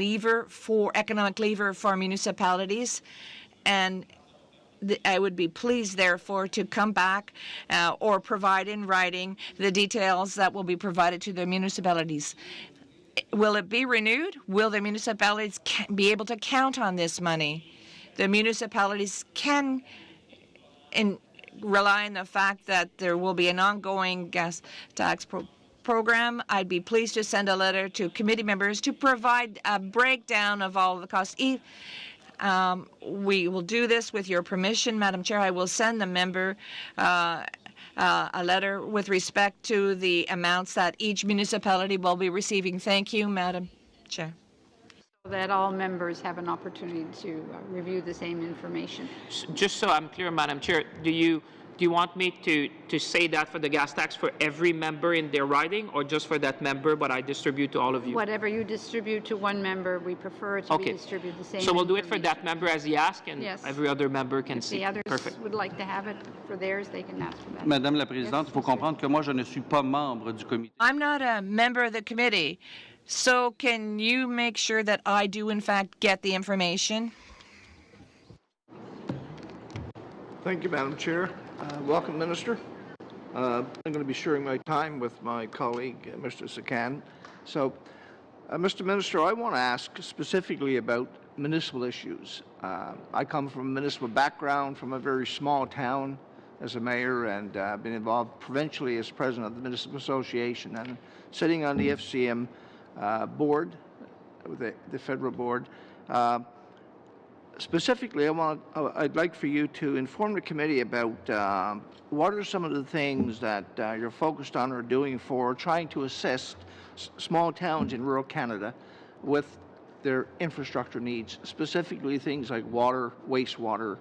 D: economic lever for municipalities, and I would be pleased, therefore, to come back or provide in writing the details that will be provided to the municipalities. Will it be renewed? Will the municipalities be able to count on this money? The municipalities can rely on the fact that there will be an ongoing gas tax program. I'd be pleased to send a letter to committee members to provide a breakdown of all of the costs. We will do this with your permission, Madam Chair. I will send the member a letter with respect to the amounts that each municipality will be receiving. Thank you, Madam Chair.
A: So that all members have an opportunity to review the same information.
C: Just so I'm clear, Madam Chair, do you want me to say that for the gas tax for every member in their riding, or just for that member, but I distribute to all of you?
A: Whatever you distribute to one member, we prefer it to be distributed the same.
C: So we'll do it for that member as he asks, and every other member can see.
A: The others
C: Perfect.
A: would like to have it for theirs, they can ask for that.
I: Madame la Présidente, il faut comprendre que moi, je ne suis pas membre du comité.
D: I'm not a member of the committee, so can you make sure that I do, in fact, get the information?
J: Thank you, Madam Chair. Welcome, Minister. I'm going to be sharing my time with my colleague, Mr. Sakan. So, Mr. Minister, I want to ask specifically about municipal issues. I come from a municipal background, from a very small town, as a mayor and been involved provincially as president of the Municipal Association and sitting on the FCM board, the federal board. Specifically, I'd like for you to inform the committee about what are some of the things that you're focused on or doing for trying to assist small towns in rural Canada with their infrastructure needs, specifically things like water, wastewater,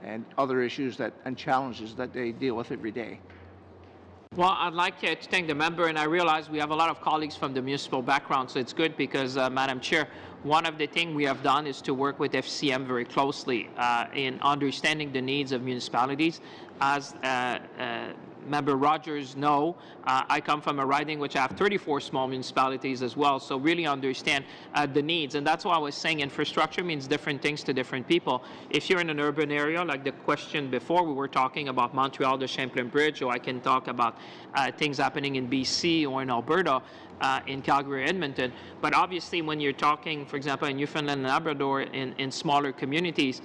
J: and other issues and challenges that they deal with every day.
C: Well, I'd like to thank the member, and I realize we have a lot of colleagues from the municipal background, so it's good because, Madam Chair, one of the things we have done is to work with FCM very closely in understanding the needs of municipalities. As Member Rogers know, I come from a riding which have 34 small municipalities as well, so really understand the needs. And that's why I was saying infrastructure means different things to different people. If you're in an urban area, like the question before, we were talking about Montreal, the Champlain Bridge, or I can talk about things happening in BC or in Alberta, in Calgary, Edmonton. But obviously, when you're talking, for example, in Newfoundland and Labrador, in smaller communities,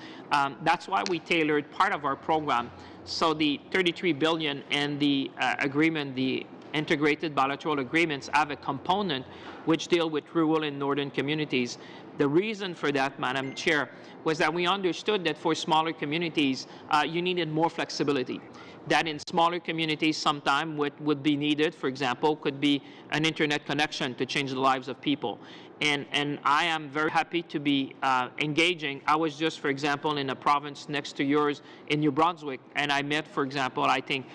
C: that's why we tailored part of our program. So the $33 billion and the agreement, the integrated bilateral agreements, have a component which deal with rural and northern communities. The reason for that, Madam Chair, was that we understood that for smaller communities, you needed more flexibility. That in smaller communities, sometime what would be needed, for example, could be an internet connection to change the lives of people. And I am very happy to be engaging. I was just, for example, in a province next to yours in New Brunswick, and I met, for example, I think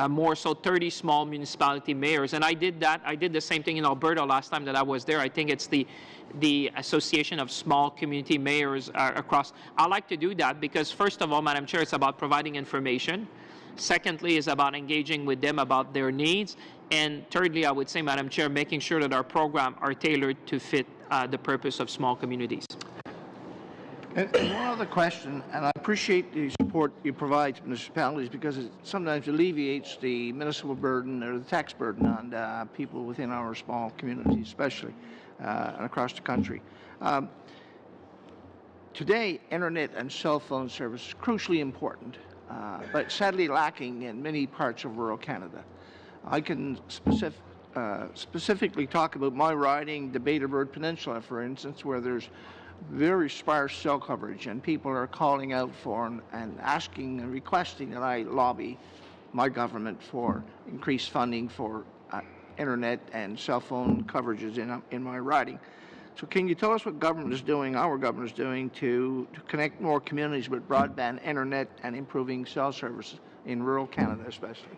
C: more so 30 small municipality mayors. And I did that. I did the same thing in Alberta last time that I was there. I think it's the Association of Small Community Mayors across. I like to do that because, first of all, Madam Chair, it's about providing information. Secondly, is about engaging with them about their needs. And thirdly, I would say, Madam Chair, making sure that our program are tailored to fit the purpose of small communities.
J: And one other question, and I appreciate the support you provide to municipalities because it sometimes alleviates the municipal burden or the tax burden on people within our small communities, especially and across the country. Today, internet and cell phone service is crucially important, but sadly lacking in many parts of rural Canada. I can specifically talk about my riding, the Bay de Verde Peninsula, for instance, where there's very sparse cell coverage, and people are calling out for and asking and requesting that I lobby my government for increased funding for internet and cell phone coverages in my riding. So can you tell us what government is doing, our government is doing, to connect more communities with broadband internet and improving cell services in rural Canada especially?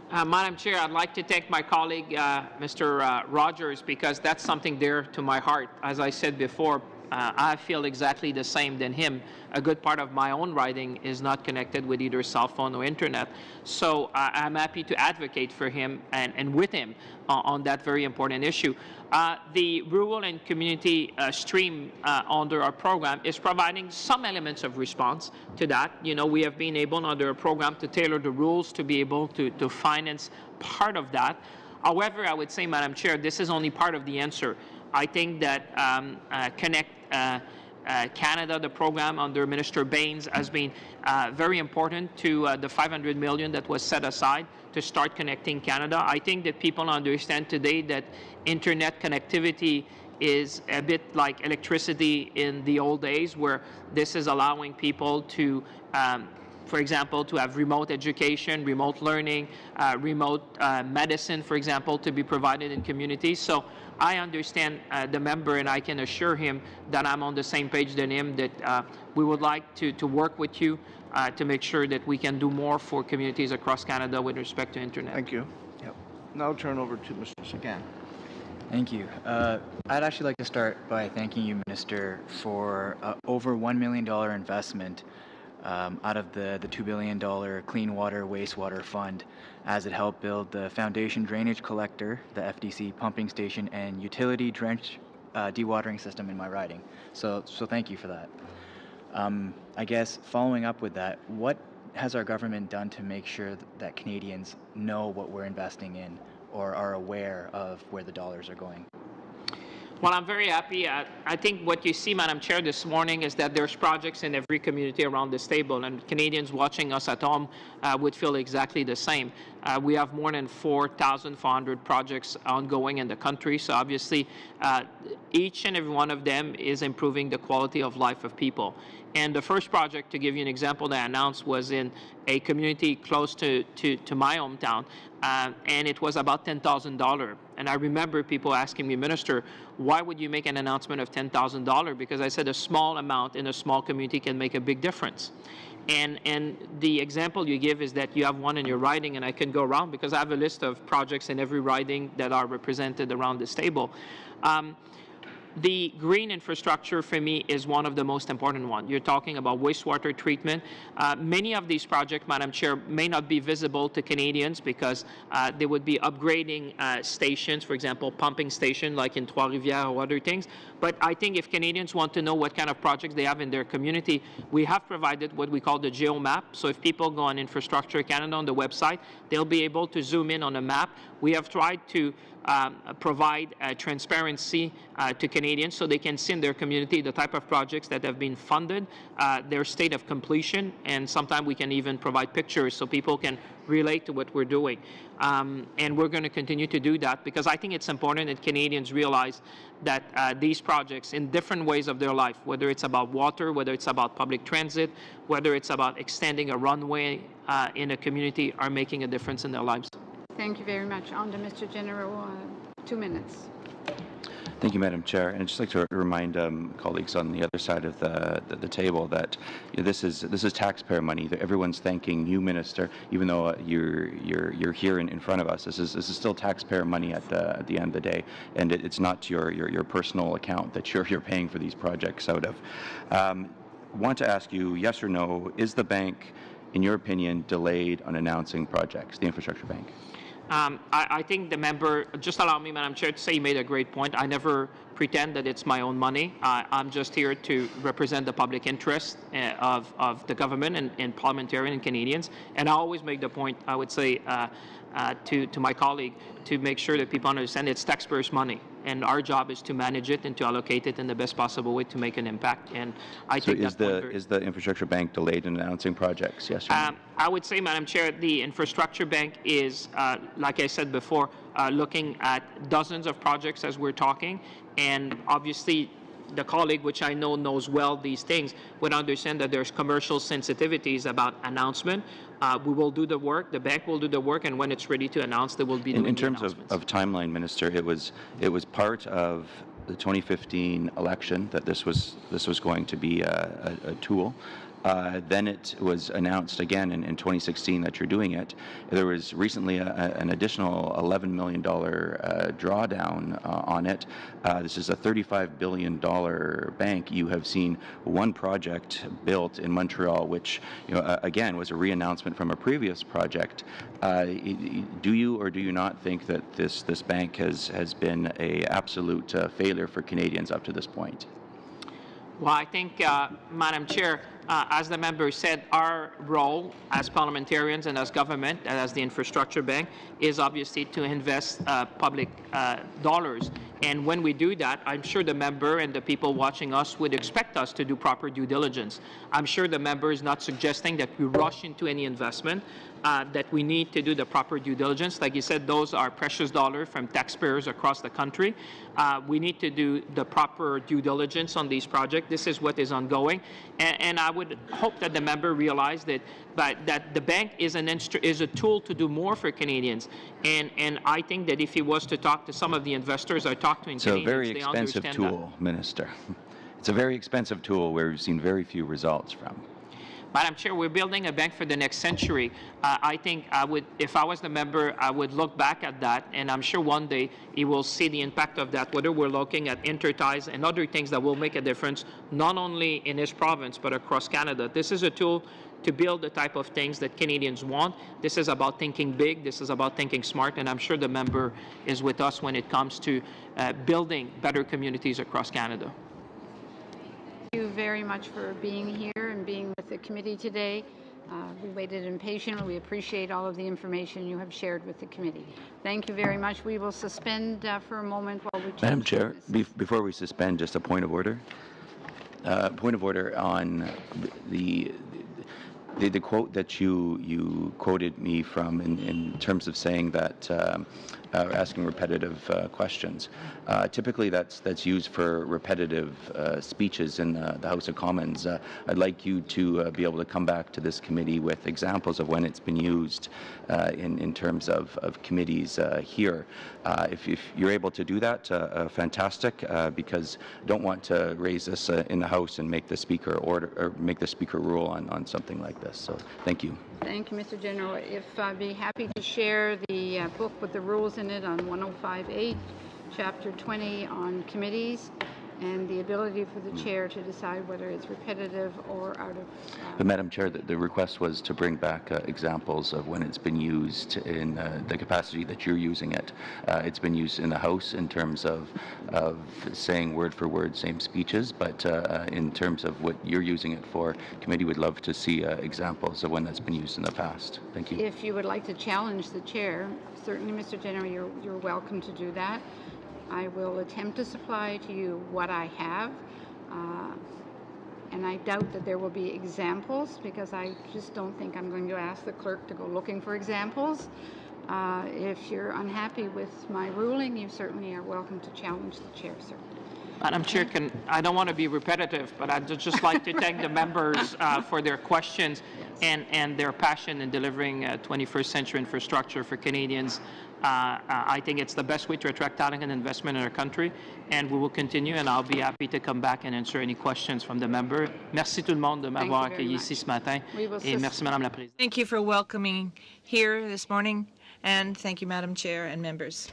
C: Madam Chair, I'd like to thank my colleague, Mr. Rogers, because that's something dear to my heart. As I said before, I feel exactly the same than him. A good part of my own riding is not connected with either cell phone or internet. So I'm happy to advocate for him and with him on that very important issue. The rural and community stream under our program is providing some elements of response to that. You know, we have been able under a program to tailor the rules to be able to finance part of that. However, I would say, Madam Chair, this is only part of the answer. I think that Connect Canada, the program under Minister Baines, has been very important to the $500 million that was set aside to start connecting Canada. I think that people understand today that internet connectivity is a bit like electricity in the old days, where this is allowing people to for example, to have remote education, remote learning, remote medicine, for example, to be provided in communities. So I understand the member, and I can assure him that I'm on the same page than him, that we would like to work with you to make sure that we can do more for communities across Canada with respect to internet.
J: Thank you. Yep. Now I'll turn over to Mr. Sagan.
K: Thank you. I'd actually like to start by thanking you, Minister, for over $1 million investment out of the $2 billion Clean Water Wastewater Fund, as it helped build the foundation drainage collector, the FDC pumping station, and utility drench dewatering system in my riding. So thank you for that. I guess following up with that, what has our government done to make sure that Canadians know what we're investing in or are aware of where the dollars are going?
C: Well, I'm very happy. I think what you see, Madam Chair, this morning is that there's projects in every community around this table, and Canadians watching us at home would feel exactly the same. We have more than 4,400 projects ongoing in the country, so obviously each and every one of them is improving the quality of life of people. And the first project, to give you an example, that I announced was in a community close to my hometown, and it was about $10,000. And I remember people asking me, Minister, why would you make an announcement of $10,000? Because I said a small amount in a small community can make a big difference. And the example you give is that you have one in your riding, and I can go around because I have a list of projects in every riding that are represented around this table. The green infrastructure for me is one of the most important ones. You're talking about wastewater treatment. Many of these projects, Madam Chair, may not be visible to Canadians because they would be upgrading stations, for example, pumping station like in Trois-Rivières or other things. But I think if Canadians want to know what kind of projects they have in their community, we have provided what we call the GeoMap. So if people go on Infrastructure Canada on the website, they'll be able to zoom in on a map. We have tried to provide transparency to Canadians so they can see in their community the type of projects that have been funded, their state of completion, and sometimes we can even provide pictures so people can relate to what we're doing. And we're going to continue to do that because I think it's important that Canadians realize that these projects in different ways of their life, whether it's about water, whether it's about public transit, whether it's about extending a runway in a community, are making a difference in their lives.
A: Thank you very much. On to Mr. General, 2 minutes.
B: Thank you, Madam Chair. And I'd just like to remind colleagues on the other side of the table that this is taxpayer money. That everyone's thanking you, Minister, even though you're here in front of us. This is still taxpayer money at the end of the day, and it's not your personal account that you're paying for these projects out of. Want to ask you, yes or no, is the bank, in your opinion, delayed on announcing projects, the infrastructure bank?
C: I think the member, just allow me, Madam Chair, to say you made a great point. I never pretend that it's my own money. I'm just here to represent the public interest of the government and parliamentarians and Canadians. And I always make the point, I would say, to my colleague, to make sure that people understand it's taxpayers' money. And our job is to manage it and to allocate it in the best possible way to make an impact. And I think
B: is the infrastructure bank delayed in announcing projects? Yes or no?
C: I would say, Madam Chair, the infrastructure bank is, like I said before, looking at dozens of projects as we're talking. And obviously, the colleague, which I know knows well these things, would understand that there's commercial sensitivities about announcement. We will do the work, the bank will do the work, and when it's ready to announce, there will be
B: in terms of timeline, Minister, it was part of the 2015 election that this was going to be a tool. Then it was announced again in 2016 that you're doing it. There was recently an additional $11 million drawdown on it. This is a $35 billion bank. You have seen one project built in Montreal, which again was a re-announcement from a previous project. Do you or do you not think that this bank has been an absolute failure for Canadians up to this point?
C: Well, I think, Madam Chair, as the member said, our role as parliamentarians and as government and as the infrastructure bank is obviously to invest public dollars. And when we do that, I'm sure the member and the people watching us would expect us to do proper due diligence. I'm sure the member is not suggesting that we rush into any investment, that we need to do the proper due diligence. Like you said, those are precious dollars from taxpayers across the country. We need to do the proper due diligence on these projects. This is what is ongoing. And I would hope that the member realize that the bank is a tool to do more for Canadians. And I think that if he was to talk to some of the investors I talked to in Canadians,
B: it's a very expensive tool, Minister. It's a very expensive tool where we've seen very few results from.
C: Madam Chair, we're building a bank for the next century. I think if I was the member, I would look back at that, and I'm sure one day he will see the impact of that, whether we're looking at interties and other things that will make a difference, not only in his province, but across Canada. This is a tool to build the type of things that Canadians want. This is about thinking big. This is about thinking smart, and I'm sure the member is with us when it comes to building better communities across Canada.
A: Thank you very much for being here and being with the committee today. We waited impatiently. We appreciate all of the information you have shared with the committee. Thank you very much. We will suspend for a moment while we change
B: Madam Chair,
A: witnesses.
B: before we suspend, just a point of order. Point of order on the quote that you quoted me from in terms of saying that asking repetitive questions. Typically, that's used for repetitive speeches in the House of Commons. I'd like you to be able to come back to this committee with examples of when it's been used in terms of committees here. If you're able to do that, fantastic. Because I don't want to raise this in the House and make the speaker order or make the speaker rule on something like this. So, thank you.
A: Thank you, Mr. General. If I'd be happy to share the book with the rules in it on 105.8, Chapter 20 on committees, and the ability for the chair to decide whether it's repetitive or out of...
B: But Madam Chair, the request was to bring back examples of when it's been used in the capacity that you're using it. It's been used in the House in terms of saying word for word same speeches, but in terms of what you're using it for, committee would love to see examples of when that's been used in the past. Thank you.
A: If you would like to challenge the chair, certainly, Mr. General, you're welcome to do that. I will attempt to supply to you what I have, and I doubt that there will be examples because I just don't think I'm going to ask the clerk to go looking for examples. If you're unhappy with my ruling, you certainly are welcome to challenge the chair, sir.
C: Madam Chair, I don't want to be repetitive, but I'd just like to thank the members for their questions and their passion in delivering 21st century infrastructure for Canadians. I think it's the best way to attract talent and investment in our country, and we will continue, and I'll be happy to come back and answer any questions from the member. Merci tout le monde de m'avoir accueilli ici ce matin, et merci Madame la Présidente.
D: Thank you for welcoming here this morning, and thank you, Madam Chair and members.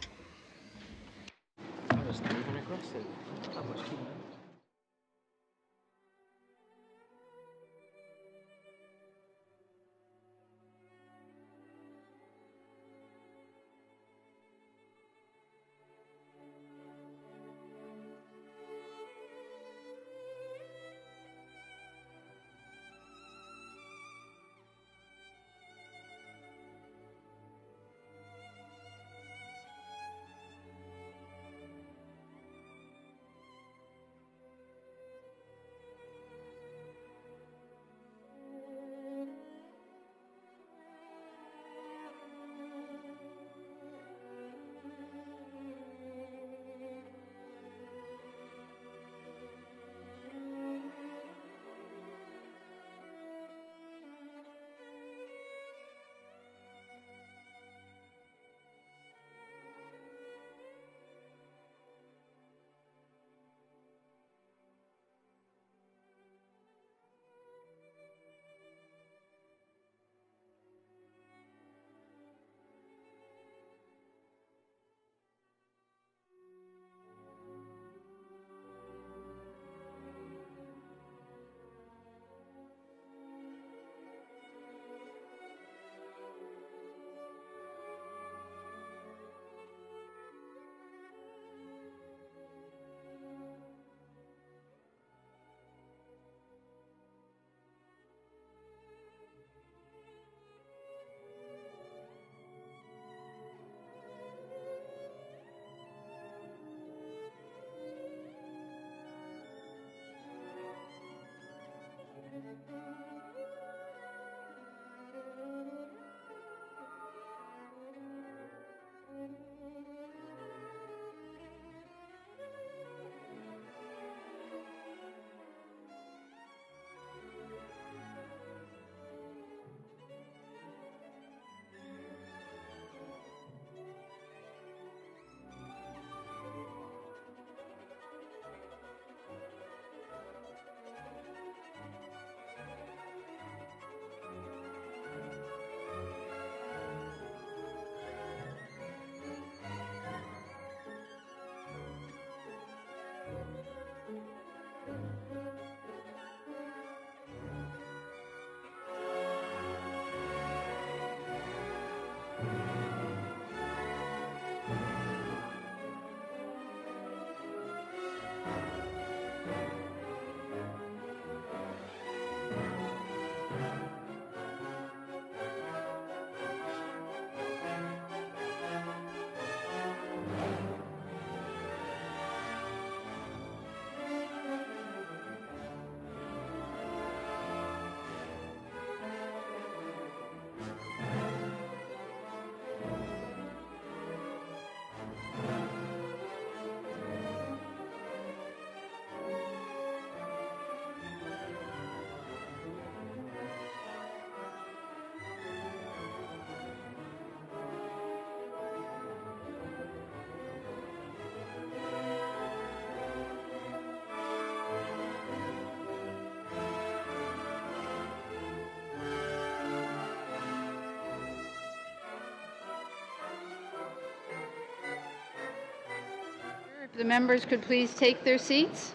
A: The members could please take their seats.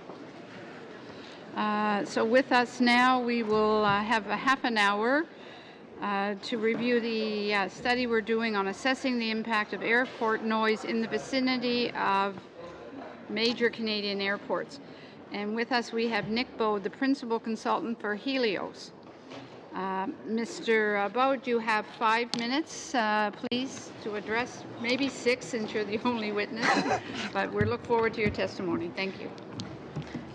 A: So with us now, we will have a half an hour to review the study we're doing on assessing the impact of airport noise in the vicinity of major Canadian airports. And with us we have Nick Bode, the principal consultant for Helios. Mr. Bode, you have 5 minutes, please, to address, maybe 6 since you're the only witness, but we look forward to your testimony. Thank you.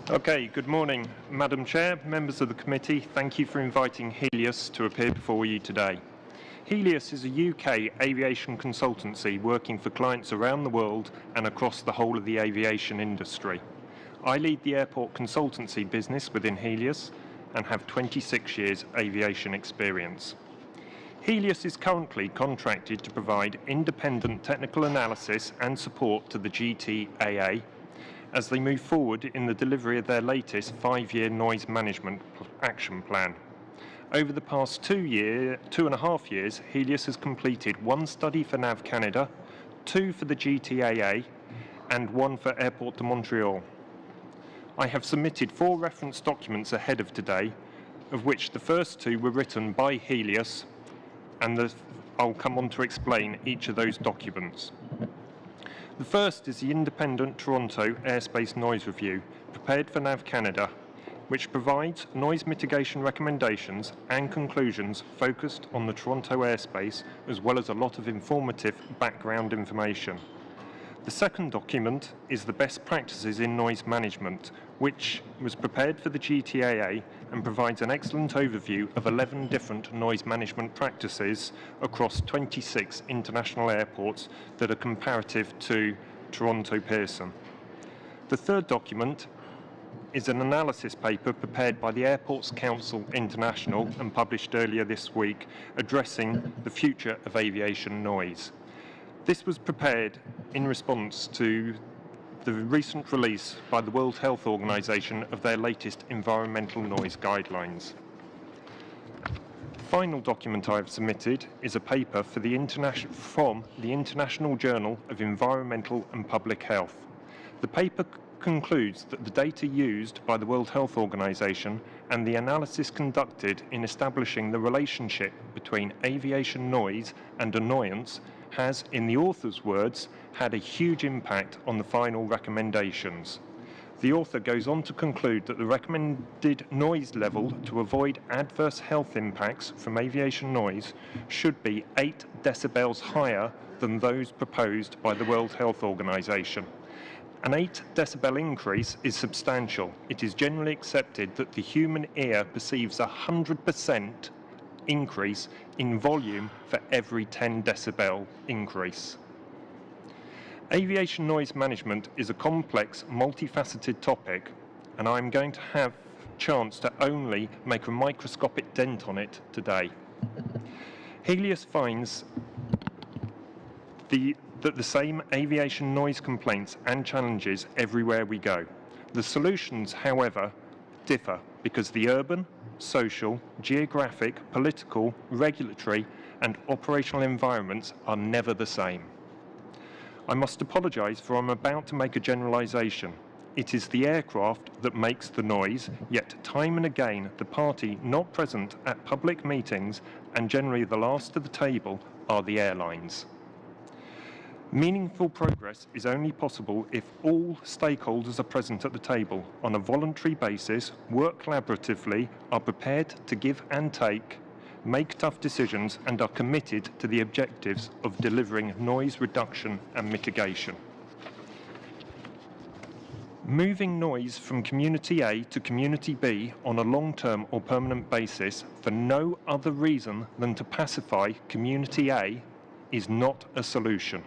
L: Okay, good morning, Madam Chair, members of the committee. Thank you for inviting Helios to appear before you today. Helios is a UK aviation consultancy working for clients around the world and across the whole of the aviation industry. I lead the airport consultancy business within Helios and have 26 years aviation experience. Helios is currently contracted to provide independent technical analysis and support to the GTAA as they move forward in the delivery of their latest 5-year noise management action plan. Over the past 2.5 years, Helios has completed 1 study for NAV Canada, 2 for the GTAA, and 1 for Airport de Montreal. I have submitted 4 reference documents ahead of today, of which the first 2 were written by Helios, and I'll come on to explain each of those documents. The first is the Independent Toronto Airspace Noise Review, prepared for NAV Canada, which provides noise mitigation recommendations and conclusions focused on the Toronto airspace, as well as a lot of informative background information. The second document is the Best Practices in Noise Management, which was prepared for the GTAA and provides an excellent overview of 11 different noise management practices across 26 international airports that are comparative to Toronto Pearson. The third document is an analysis paper prepared by the Airports Council International and published earlier this week, addressing the future of aviation noise. This was prepared in response to the recent release by the World Health Organization of their latest environmental noise guidelines. The final document I have submitted is a paper for from the International Journal of Environmental and Public Health. The paper concludes that the data used by the World Health Organization and the analysis conducted in establishing the relationship between aviation noise and annoyance has, in the author's words, had a huge impact on the final recommendations. The author goes on to conclude that the recommended noise level to avoid adverse health impacts from aviation noise should be 8 decibels higher than those proposed by the World Health Organization. An 8 decibel increase is substantial. It is generally accepted that the human ear perceives 100% increase in volume for every 10 decibel increase. Aviation noise management is a complex, multifaceted topic, and I'm going to have a chance to only make a microscopic dent on it today. Helios finds that the same aviation noise complaints and challenges everywhere we go. The solutions, however, differ because the urban, social, geographic, political, regulatory, and operational environments are never the same. I must apologise for I'm about to make a generalisation. It is the aircraft that makes the noise, yet time and again the party not present at public meetings and generally the last to the table are the airlines. Meaningful progress is only possible if all stakeholders are present at the table on a voluntary basis, work collaboratively, are prepared to give and take, make tough decisions, and are committed to the objectives of delivering noise reduction and mitigation. Moving noise from community A to community B on a long-term or permanent basis for no other reason than to pacify community A is not a solution.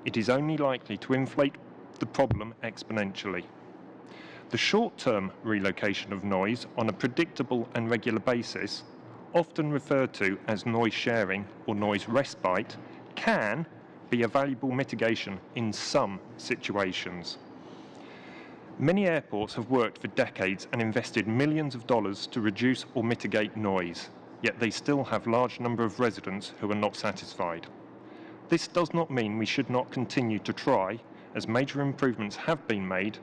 L: It is only likely to inflate the problem exponentially. The short-term relocation of noise on a predictable and regular basis, often referred to as noise sharing or noise respite, can be a valuable mitigation in some situations. Many airports have worked for decades and invested millions of dollars to reduce or mitigate noise, yet they still have a large number of residents who are not satisfied. This does not mean we should not continue to try, as major improvements have been made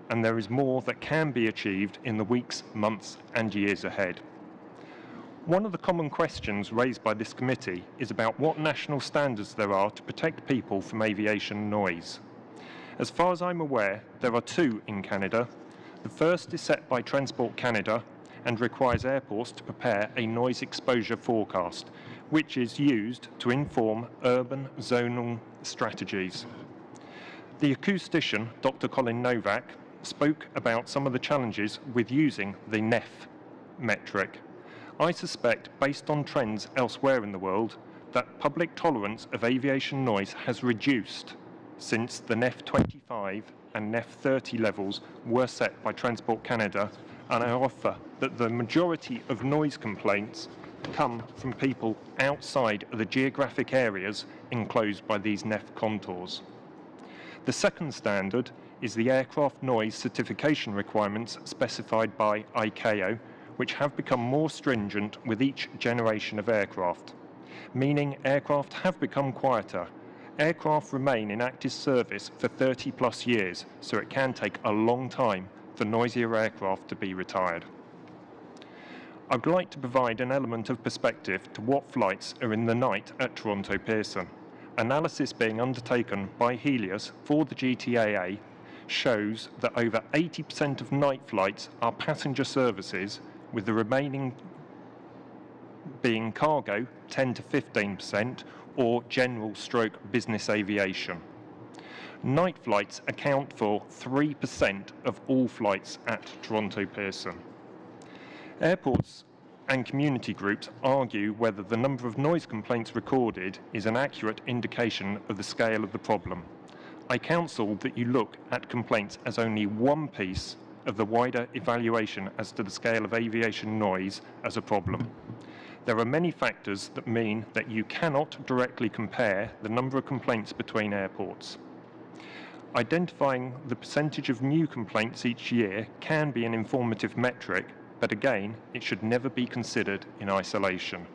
L: and there is more that can be achieved in the weeks, months and years ahead. One of the common questions raised by this committee is about what national standards there are to protect people from aviation noise. As far as I'm aware, there are two in Canada. The first is set by Transport Canada and requires airports to prepare a noise exposure forecast, which is used to inform urban zonal strategies. The acoustician, Dr. Colin Novak, spoke about some of the challenges with using the NEF metric. I suspect, based on trends elsewhere in the world, that public tolerance of aviation noise has reduced since the NEF 25 and NEF 30 levels were set by Transport Canada, and I offer that the majority of noise complaints come from people outside of the geographic areas enclosed by these NEF contours. The second standard is the aircraft noise certification requirements specified by ICAO, which have become more stringent with each generation of aircraft, meaning aircraft have become quieter. Aircraft remain in active service for 30+ years, so it can take a long time for noisier aircraft to be retired. I'd like to provide an element of perspective to what flights are in the night at Toronto Pearson. Analysis being undertaken by Helios for the GTAA shows that over 80% of night flights are passenger services, with the remaining being cargo, 10 to 15%, or general stroke business aviation. Night flights account for 3% of all flights at Toronto Pearson. Airports and community groups argue whether the number of noise complaints recorded is an accurate indication of the scale of the problem. I counsel that you look at complaints as only one piece of the wider evaluation as to the scale of aviation noise as a problem. There are many factors that mean that you cannot directly compare the number of complaints between airports. Identifying the percentage of new complaints each year can be an informative metric, but again, it should never be considered in isolation.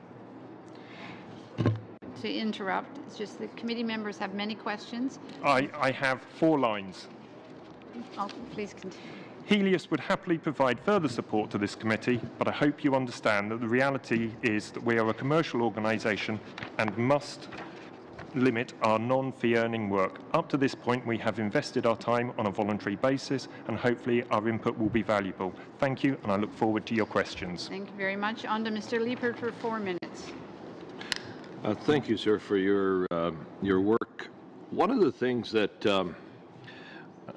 A: To interrupt, it's just that committee members have many questions.
L: I have 4 lines.
A: Oh, please continue.
L: Helios would happily provide further support to this committee, but I hope you understand that the reality is that we are a commercial organisation and must limit our non-fee earning work. Up to this point, we have invested our time on a voluntary basis, and hopefully our input will be valuable. Thank you, and I look forward to your questions.
A: Thank you very much. On to Mr. Liepert for 4 minutes.
M: Thank you, sir, for your work. One of the things that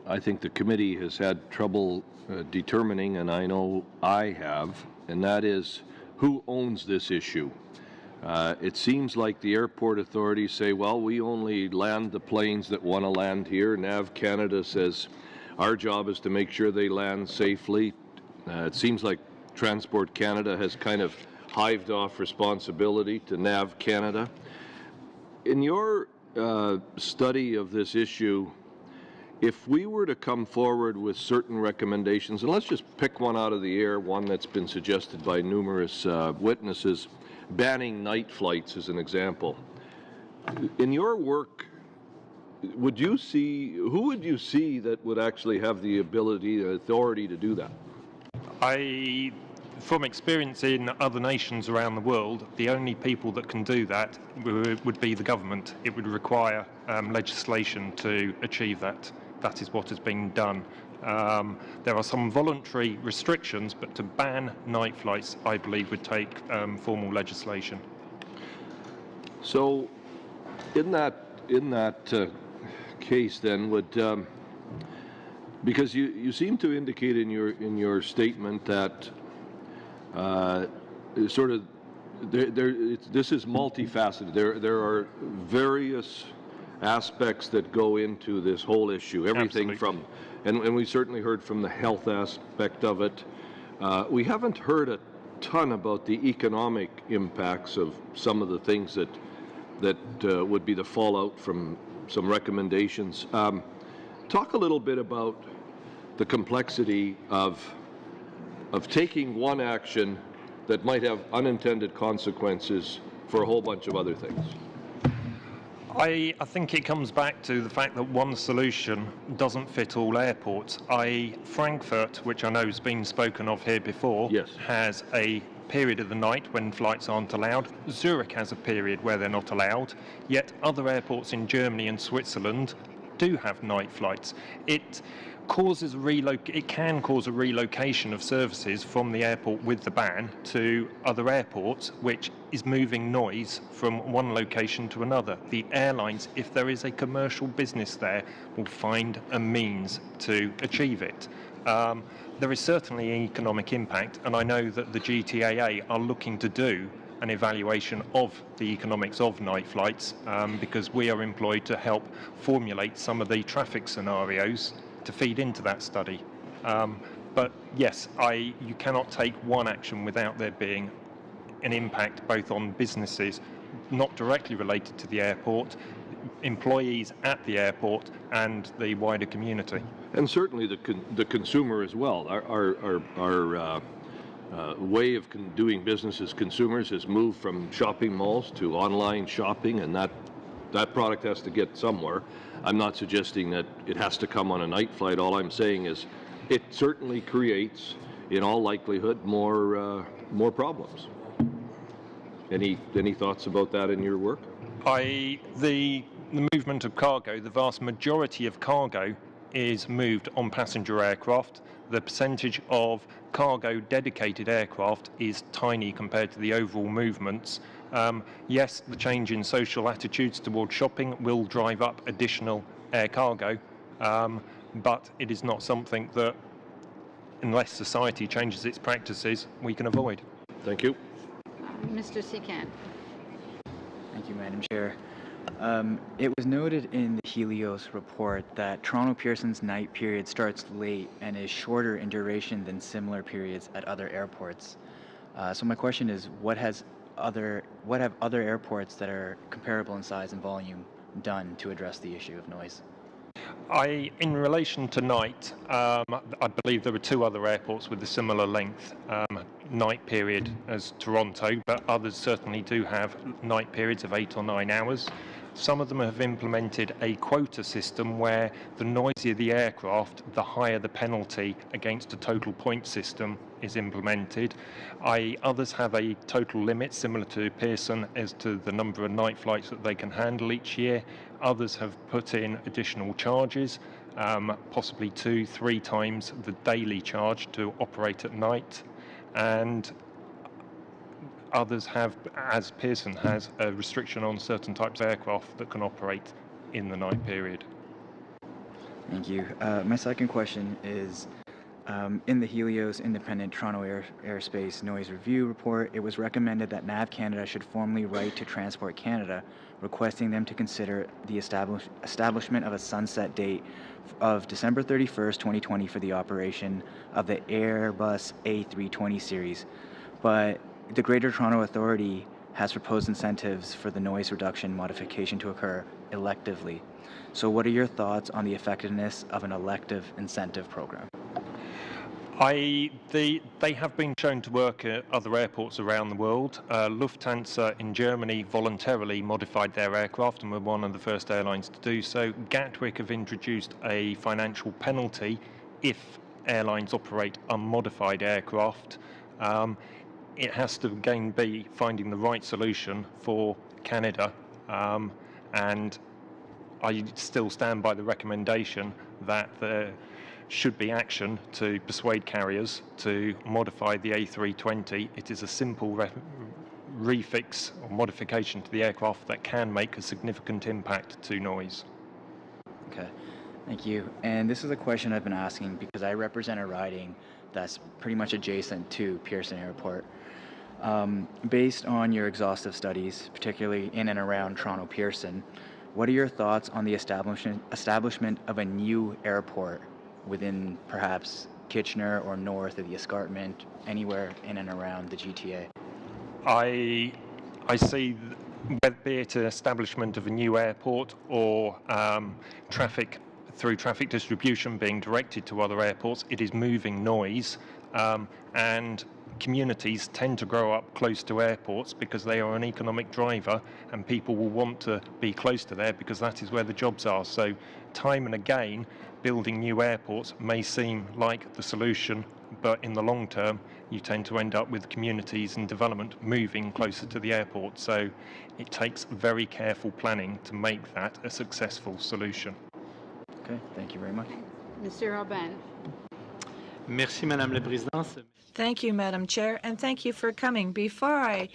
M: I think the committee has had trouble determining, and I know I have, and that is who owns this issue. It seems like the airport authorities say, well, we only land the planes that want to land here. NAV Canada says our job is to make sure they land safely. It seems like Transport Canada has kind of hived off responsibility to NAV Canada. In your study of this issue, if we were to come forward with certain recommendations, and let's just pick one out of the air, one that's been suggested by numerous witnesses, banning night flights as an example. In your work, who would you see that would actually have the ability, the authority to do that?
L: From experience in other nations around the world, the only people that can do that would be the government. It would require legislation to achieve that. That is what has been done. There are some voluntary restrictions, but to ban night flights, I believe, would take formal legislation.
M: So, in that case, then, would because you seem to indicate in your statement that sort of this is multifaceted. There are various aspects that go into this whole issue. Everything from, and we certainly heard from the health aspect of it. We haven't heard a ton about the economic impacts of some of the things that would be the fallout from some recommendations. Talk a little bit about the complexity of taking one action that might have unintended consequences for a whole bunch of other things.
L: I think it comes back to the fact that one solution doesn't fit all airports. Frankfurt, which I know has been spoken of here before,
M: Yes.
L: has a period of the night when flights aren't allowed. Zurich has a period where they're not allowed, yet other airports in Germany and Switzerland do have night flights. It can cause a relocation of services from the airport with the ban to other airports, which is moving noise from one location to another. The airlines, if there is a commercial business there, will find a means to achieve it. There is certainly an economic impact, and I know that the GTAA are looking to do an evaluation of the economics of night flights, because we are employed to help formulate some of the traffic scenarios to feed into that study. But yes, you cannot take one action without there being an impact both on businesses not directly related to the airport, employees at the airport, and the wider community.
M: And certainly the consumer as well. Our way of doing business as consumers has moved from shopping malls to online shopping, and that product has to get somewhere. I'm not suggesting that it has to come on a night flight. All I'm saying is it certainly creates, in all likelihood, more problems. Any thoughts about that in your work?
L: The movement of cargo, the vast majority of cargo is moved on passenger aircraft. The percentage of cargo dedicated aircraft is tiny compared to the overall movements. Yes, the change in social attitudes towards shopping will drive up additional air cargo, but it is not something that, unless society changes its practices, we can avoid.
M: Thank you.
A: Mr. Secan.
K: Thank you, Madam Chair. It was noted in the Helios report that Toronto Pearson's night period starts late and is shorter in duration than similar periods at other airports. So my question is, what have other airports that are comparable in size and volume done to address the issue of noise?
L: In relation to night, I believe there are two other airports with a similar length night period as Toronto, but others certainly do have night periods of 8 or 9 hours. Some of them have implemented a quota system where the noisier the aircraft, the higher the penalty against a total point system is implemented. Others have a total limit similar to Pearson as to the number of night flights that they can handle each year. Others have put in additional charges, possibly 2-3 times the daily charge to operate at night. And others have, as Pearson has, a restriction on certain types of aircraft that can operate in the night period.
K: Thank you. My second question is, in the Helios Independent Toronto Airspace Noise Review report, it was recommended that NAV Canada should formally write to Transport Canada, requesting them to consider the establishment of a sunset date of December 31st, 2020 for the operation of the Airbus A320 series. But the Greater Toronto Authority has proposed incentives for the noise reduction modification to occur electively. So what are your thoughts on the effectiveness of an elective incentive program?
L: They have been shown to work at other airports around the world. Lufthansa in Germany voluntarily modified their aircraft and were one of the first airlines to do so. Gatwick have introduced a financial penalty if airlines operate unmodified aircraft. It has to again be finding the right solution for Canada, and I still stand by the recommendation that there should be action to persuade carriers to modify the A320. It is a simple refix or modification to the aircraft that can make a significant impact to noise.
K: Okay, thank you. And this is a question I've been asking because I represent a riding that's pretty much adjacent to Pearson Airport. Based on your exhaustive studies, particularly in and around Toronto Pearson, what are your thoughts on the establishment of a new airport within perhaps Kitchener or north of the escarpment, anywhere in and around the GTA?
L: I see, be it an establishment of a new airport or traffic distribution being directed to other airports, it is moving noise, and communities tend to grow up close to airports because they are an economic driver, and people will want to be close to there because that is where the jobs are. So time and again, building new airports may seem like the solution, but in the long term, you tend to end up with communities and development moving closer to the airport. So it takes very careful planning to make that a successful solution.
K: Okay, thank you very much.
A: Mr. Alban.
F: Merci, Madame la Présidente.
D: Thank you, Madam Chair, and thank you for coming. Before I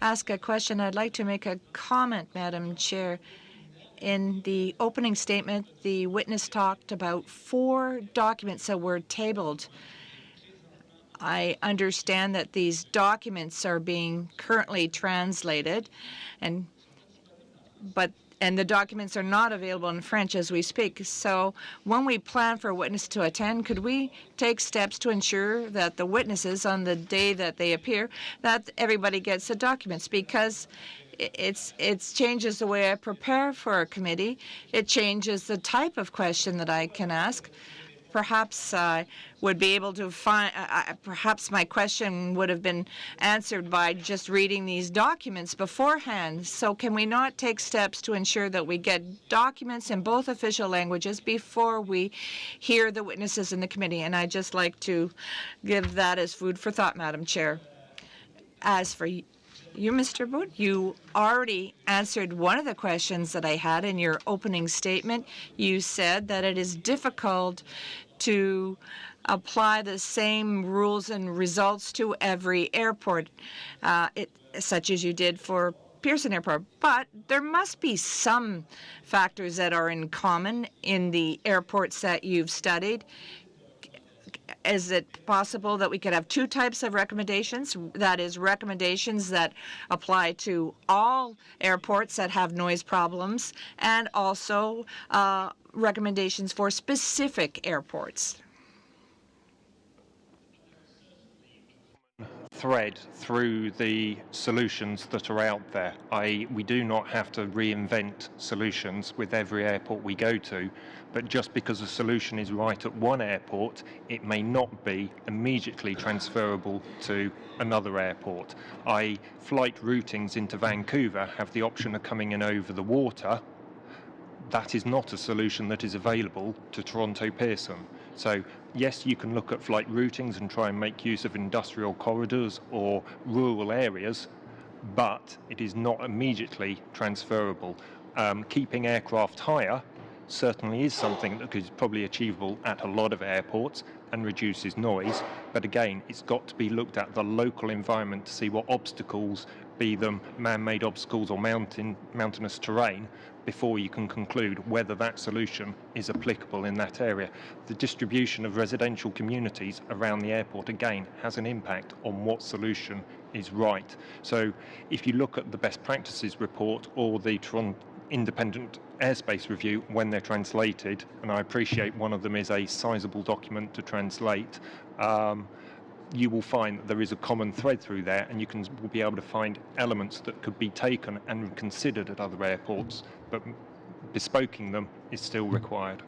D: ask a question, I'd like to make a comment, Madam Chair. In the opening statement, the witness talked about 4 documents that were tabled. I understand that these documents are being currently translated, and the documents are not available in French as we speak. So when we plan for a witness to attend, could we take steps to ensure that the witnesses, on the day that they appear, that everybody gets the documents? Because it changes the way I prepare for a committee. It changes the type of question that I can ask. Perhaps I would be able to find, perhaps my question would have been answered by just reading these documents beforehand. So can we not take steps to ensure that we get documents in both official languages before we hear the witnesses in the committee? And I'd just like to give that as food for thought, Madam Chair. As for you, Mr. Boot, you already answered one of the questions that I had in your opening statement. You said that it is difficult to apply the same rules and results to every airport, such as you did for Pearson Airport. But there must be some factors that are in common in the airports that you've studied. Is it possible that we could have 2 types of recommendations? That is, recommendations that apply to all airports that have noise problems, and also recommendations for specific airports.
L: Thread through the solutions that are out there. We do not have to reinvent solutions with every airport we go to, but just because a solution is right at one airport, it may not be immediately transferable to another airport. Flight routings into Vancouver have the option of coming in over the water. That is not a solution that is available to Toronto Pearson. So yes, you can look at flight routings and try and make use of industrial corridors or rural areas, but it is not immediately transferable. Keeping aircraft higher certainly is something that is probably achievable at a lot of airports and reduces noise, but again, it's got to be looked at the local environment to see what obstacles, be them man-made obstacles or mountainous terrain, before you can conclude whether that solution is applicable in that area. The distribution of residential communities around the airport, again, has an impact on what solution is right. So if you look at the best practices report or the Toronto Independent Airspace Review, when they're translated, and I appreciate one of them is a sizable document to translate, you will find that there is a common thread through there, and you will be able to find elements that could be taken and considered at other airports, but bespoking them is still required.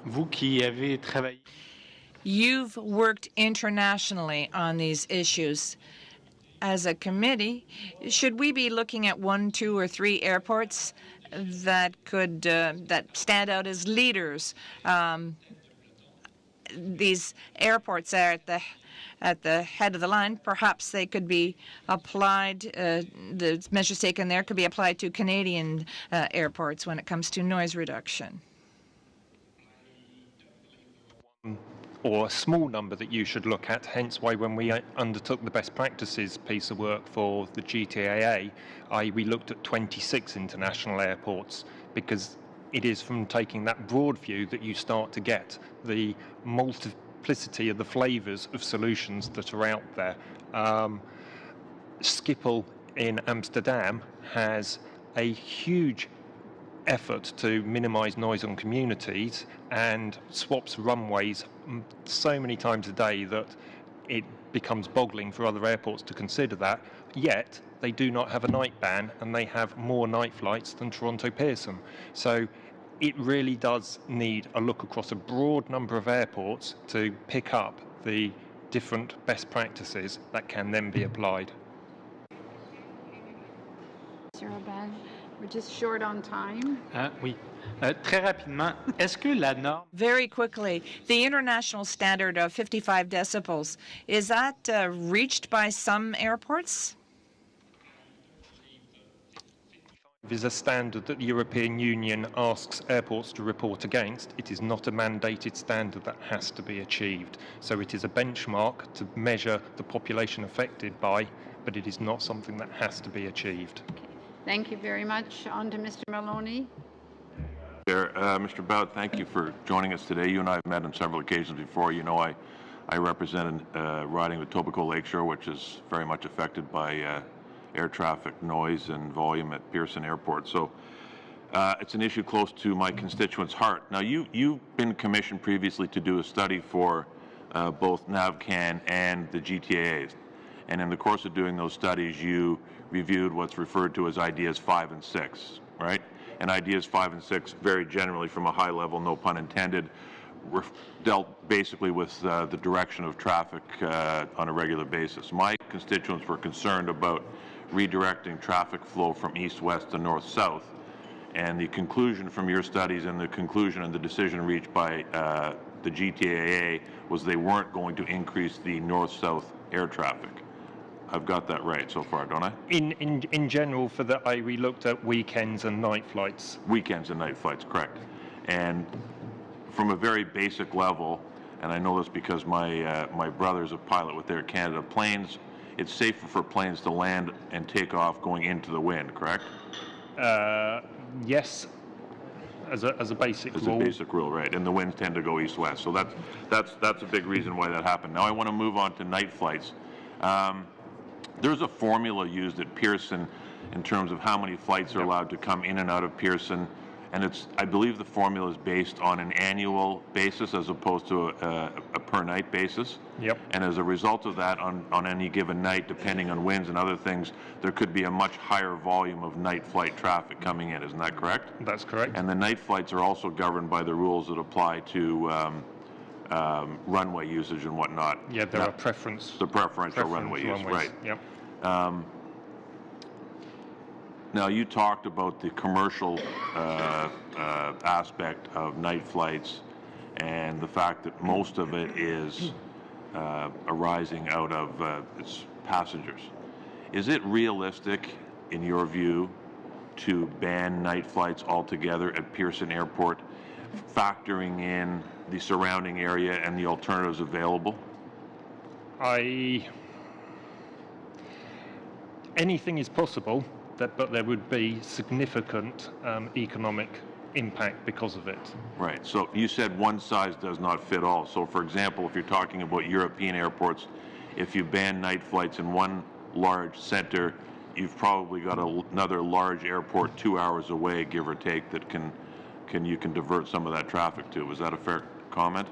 F: Vous qui avez travaillé.
D: You've worked internationally on these issues. As a committee, should we be looking at 1, 2, or 3 airports that could that stand out as leaders? These airports are at the head of the line. Perhaps they could be applied. The measures taken there could be applied to Canadian airports when it comes to noise reduction.
L: Or a small number that you should look at, hence why when we undertook the best practices piece of work for the GTAA, we looked at 26 international airports, because it is from taking that broad view that you start to get the multiplicity of the flavours of solutions that are out there. Schiphol in Amsterdam has a huge effort to minimise noise on communities and swaps runways so many times a day that it becomes boggling for other airports to consider that, yet they do not have a night ban and they have more night flights than Toronto Pearson. So it really does need a look across a broad number of airports to pick up the different best practices that can then be applied.
A: Mr. Aban, we're just short on time.
F: Oui. Très rapidement, est-ce que la norme...
D: Very quickly, the international standard of 55 decibels, is that reached by some airports?
L: Is a standard that the European Union asks airports to report against. It is not a mandated standard that has to be achieved. So it is a benchmark to measure the population affected by, but it is not something that has to be achieved.
A: Okay. Thank you very much. On to Mr. Maloney.
M: Mr. Bowd, thank you for joining us today. You and I have met on several occasions before. You know, I represent riding the Etobicoke Lakeshore, which is very much affected by air traffic noise and volume at Pearson Airport. So it's an issue close to my constituents' heart. Now, you've been commissioned previously to do a study for both NAVCAN and the GTAAs. And in the course of doing those studies, you reviewed what's referred to as ideas 5 and 6, right? And ideas 5 and 6, very generally from a high level, no pun intended, dealt basically with the direction of traffic on a regular basis. My constituents were concerned about redirecting traffic flow from east-west to north-south. And the conclusion from your studies and the conclusion and the decision reached by the GTAA was they weren't going to increase the north-south air traffic. I've got that right so far, don't I?
L: In general, for the A, we looked at weekends and night flights.
M: Weekends and night flights, correct. And from a very basic level, and I know this because my brother's a pilot with Air Canada, planes, it's safer for planes to land and take off going into the wind, correct?
L: Yes, as a basic rule.
M: As a basic rule, right. And the winds tend to go east-west. So that's a big reason why that happened. Now I want to move on to night flights. There's a formula used at Pearson in terms of how many flights are allowed to come in and out of Pearson, and I believe the formula is based on an annual basis as opposed to a per night basis.
L: Yep.
M: And as a result of that, on any given night, depending on winds and other things, there could be a much higher volume of night flight traffic coming in. Isn't that correct?
L: That's correct.
M: And the night flights are also governed by the rules that apply to runway usage and whatnot.
L: Yeah, there are preferential
M: runway use, right?
L: Yep.
M: Now, you talked about the commercial aspect of night flights and the fact that most of it is arising out of its passengers. Is it realistic, in your view, to ban night flights altogether at Pearson Airport, factoring in the surrounding area and the alternatives available?
L: Anything is possible, but there would be significant economic impact because of it.
M: Right. So you said one size does not fit all. So, for example, if you're talking about European airports, if you ban night flights in one large center, you've probably got another large airport 2 hours away, give or take, that you can divert some of that traffic to. Is that a fair comment?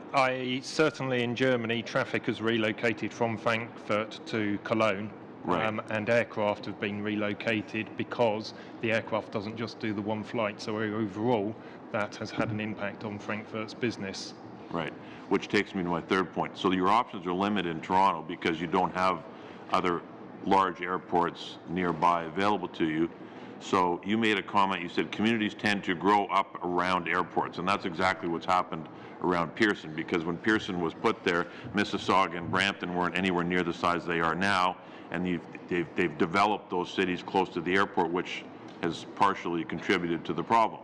L: Certainly in Germany, traffic has relocated from Frankfurt to Cologne.
M: Right.
L: And aircraft have been relocated because the aircraft doesn't just do the one flight. So overall, that has had an impact on Frankfurt's business.
M: Right, which takes me to my third point. So your options are limited in Toronto because you don't have other large airports nearby available to you. So you made a comment, you said communities tend to grow up around airports, and that's exactly what's happened around Pearson, because when Pearson was put there, Mississauga and Brampton weren't anywhere near the size they are now, and they've developed those cities close to the airport, which has partially contributed to the problem.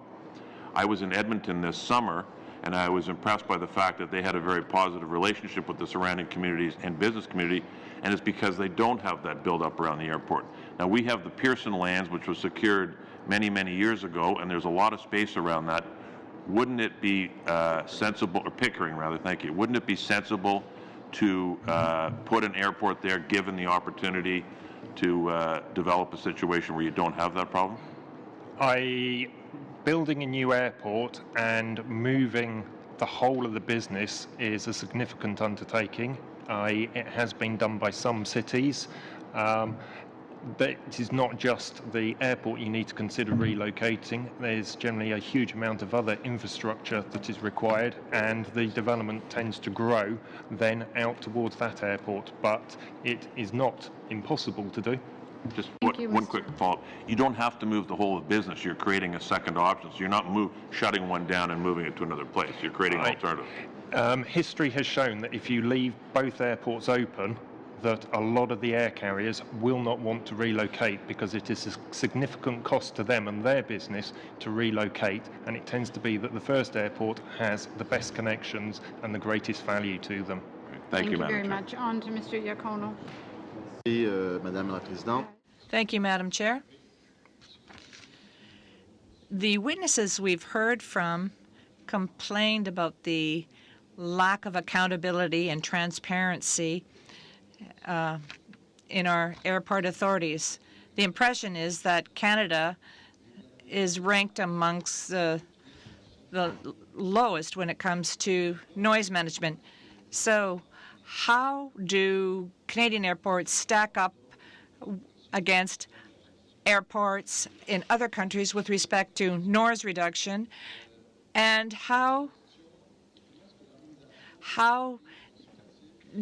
M: I was in Edmonton this summer, and I was impressed by the fact that they had a very positive relationship with the surrounding communities and business community, and it's because they don't have that build-up around the airport. Now, we have the Pearson lands, which was secured many, many years ago, and there's a lot of space around that. Wouldn't it be sensible, or Pickering rather, thank you, wouldn't it be sensible to put an airport there, given the opportunity to develop a situation where you don't have that problem?
L: Building a new airport and moving the whole of the business is a significant undertaking. It has been done by some cities. it is not just the airport you need to consider relocating. There's generally a huge amount of other infrastructure that is required, and the development tends to grow then out towards that airport. But it is not impossible to do.
M: Just one quick follow-up. You don't have to move the whole business. You're creating a second option. So you're not shutting one down and moving it to another place. You're creating an alternative.
L: History has shown that if you leave both airports open, that a lot of the air carriers will not want to relocate because it is a significant cost to them and their business to relocate, and it tends to be that the first airport has the best connections and the greatest value to them.
M: Thank you,
A: Madam Chair. Very much. On to Mr. Iacono.
H: Madame la Présidente.
D: Thank you, Madam Chair. The witnesses we've heard from complained about the lack of accountability and transparency in our airport authorities. The impression is that Canada is ranked amongst the lowest when it comes to noise management. So how do Canadian airports stack up against airports in other countries with respect to noise reduction, and how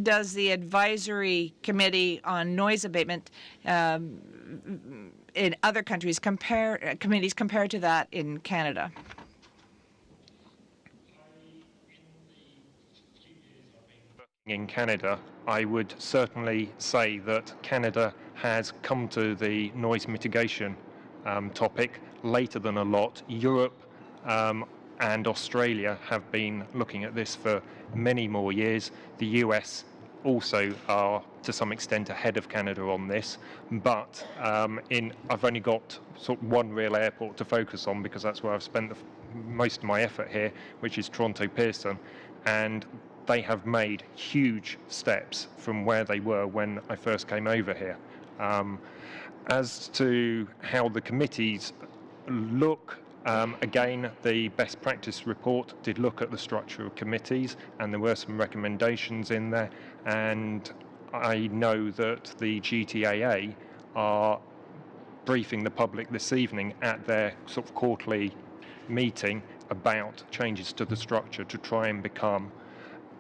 D: does the advisory committee on noise abatement in other countries committees compare to that in Canada?
L: In Canada, I would certainly say that Canada has come to the noise mitigation topic later than a lot. Europe and Australia have been looking at this for many more years. The US also are to some extent ahead of Canada on this, but I've only got sort of one real airport to focus on because that's where I've spent most of my effort here, which is Toronto Pearson, and they have made huge steps from where they were when I first came over here. As to how the committees look, again, the best practice report did look at the structure of committees, and there were some recommendations in there, and I know that the GTAA are briefing the public this evening at their sort of quarterly meeting about changes to the structure to try and become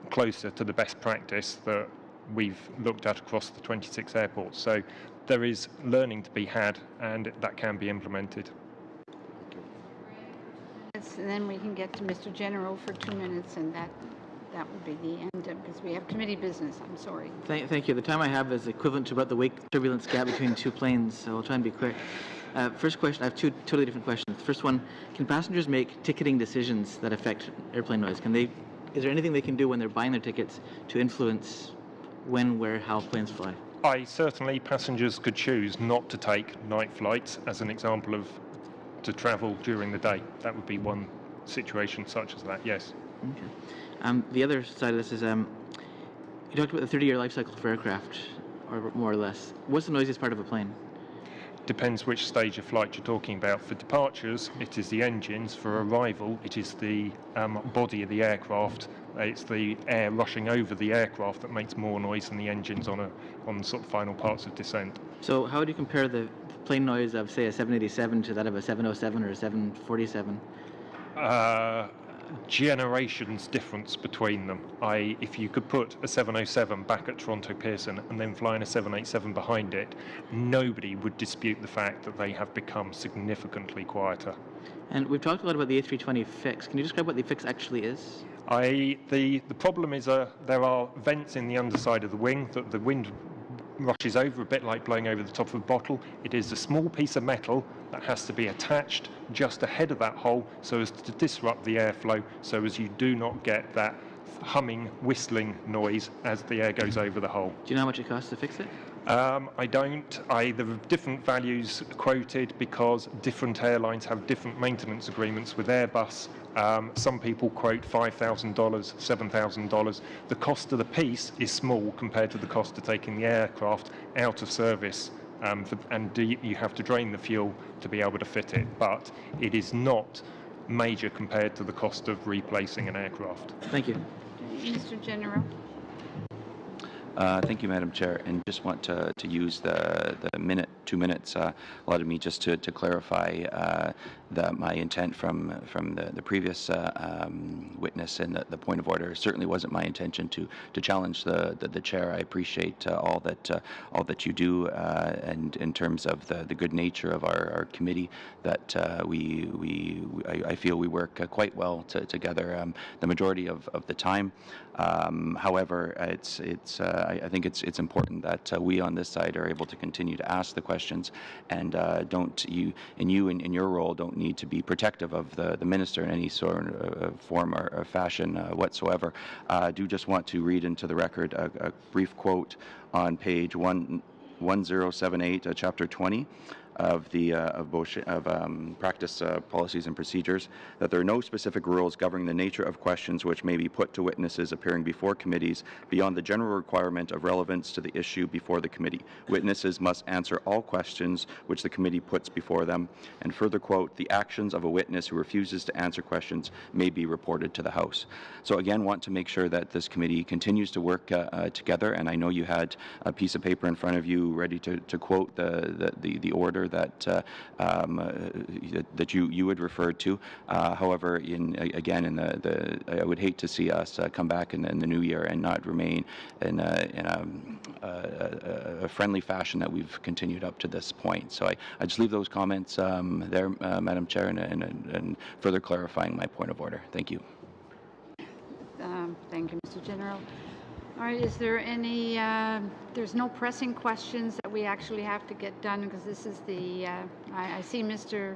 L: closer to the best practice that we've looked at across the 26 airports. So there is learning to be had, and that can be implemented.
A: And then we can get to Mr. General for 2 minutes, and that would be the end, because we have committee business. I'm sorry.
N: Thank you. The time I have is equivalent to about the wake turbulence gap between two planes, so I'll try and be quick. First question, I have two totally different questions. First one, can passengers make ticketing decisions that affect airplane noise? Is there anything they can do when they're buying their tickets to influence when, where, how planes fly?
L: Certainly passengers could choose not to take night flights as an example of to travel during the day. That would be one situation such as that, yes.
N: Okay. The other side of this is, you talked about the 30-year life cycle for aircraft, or more or less. What's the noisiest part of a plane?
L: Depends which stage of flight you're talking about. For departures, it is the engines. For arrival, it is the body of the aircraft. It's the air rushing over the aircraft that makes more noise than the engines on sort of final parts of descent.
N: So how would you compare the plane noise of, say, a 787 to that of a 707 or a 747?
L: Generations difference between them. If you could put a 707 back at Toronto Pearson and then fly in a 787 behind it, nobody would dispute the fact that they have become significantly quieter.
N: And we've talked a lot about the A320 fix. Can you describe what the fix actually is?
L: The problem is there are vents in the underside of the wing that the wind rushes over, a bit like blowing over the top of a bottle. It is a small piece of metal that has to be attached just ahead of that hole so as to disrupt the airflow, so as you do not get that humming, whistling noise as the air goes over the hole.
N: Do you know how much it costs to fix it?
L: I don't. There are different values quoted because different airlines have different maintenance agreements with Airbus. Some people quote $5,000, $7,000. The cost of the piece is small compared to the cost of taking the aircraft out of service, and you have to drain the fuel to be able to fit it. But it is not major compared to the cost of replacing an aircraft.
N: Thank you.
A: Mr. General.
B: Thank you, Madam Chair, and just want to use the 2 minutes allotted me just to clarify my intent from the previous witness and the point of order. Certainly wasn't my intention to challenge the chair. I appreciate all that you do, and in terms of the good nature of our committee, that I feel we work quite well together the majority of the time. However, I think it's important that we on this side are able to continue to ask the questions, and you in your role don't need to be protective of the minister in any sort of form or fashion whatsoever. I do just want to read into the record a brief quote on page 1078, chapter 20. Of practice policies and procedures, that there are no specific rules governing the nature of questions which may be put to witnesses appearing before committees beyond the general requirement of relevance to the issue before the committee. Witnesses must answer all questions which the committee puts before them. And further quote, the actions of a witness who refuses to answer questions may be reported to the House. So again, want to make sure that this committee continues to work together, and I know you had a piece of paper in front of you ready to quote the order that you had referred to. However, I would hate to see us come back in the new year and not remain in a friendly fashion that we've continued up to this point. So I just leave those comments there, Madam Chair, and further clarifying my point of order. Thank you.
A: Thank you, Mr. General. All right, is there any, there's no pressing questions that we actually have to get done, because this is the, I see Mr.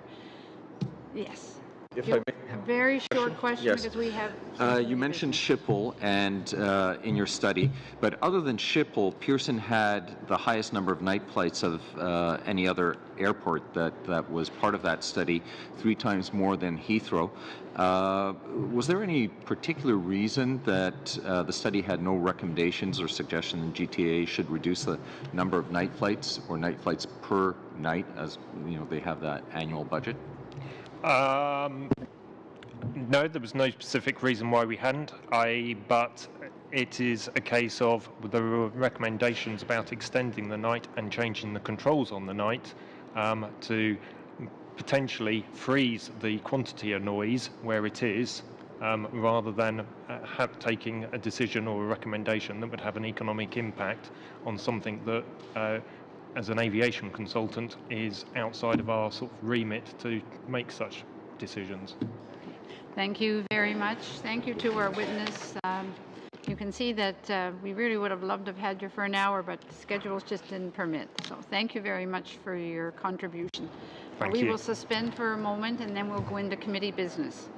A: Yes.
O: If I may.
A: A very short question,
O: yes.
A: because we have...
O: you mentioned Schiphol and in your study, but other than Schiphol, Pearson had the highest number of night flights of any other airport that was part of that study, 3 times more than Heathrow. Was there any particular reason that the study had no recommendations or suggestion that GTA should reduce the number of night flights or night flights per night, as you know they have that annual budget?
L: No, there was no specific reason why we hadn't. But it is a case of there were recommendations about extending the night and changing the controls on the night to potentially freeze the quantity of noise where it is, rather than taking a decision or a recommendation that would have an economic impact on something that, as an aviation consultant, is outside of our sort of remit to make such decisions.
A: Thank you very much. Thank you to our witness. You can see that we really would have loved to have had you for an hour, but the schedules just didn't permit. So thank you very much for your contribution.
L: Thank
A: you.
L: We
A: will suspend for a moment, and then we'll go into committee business.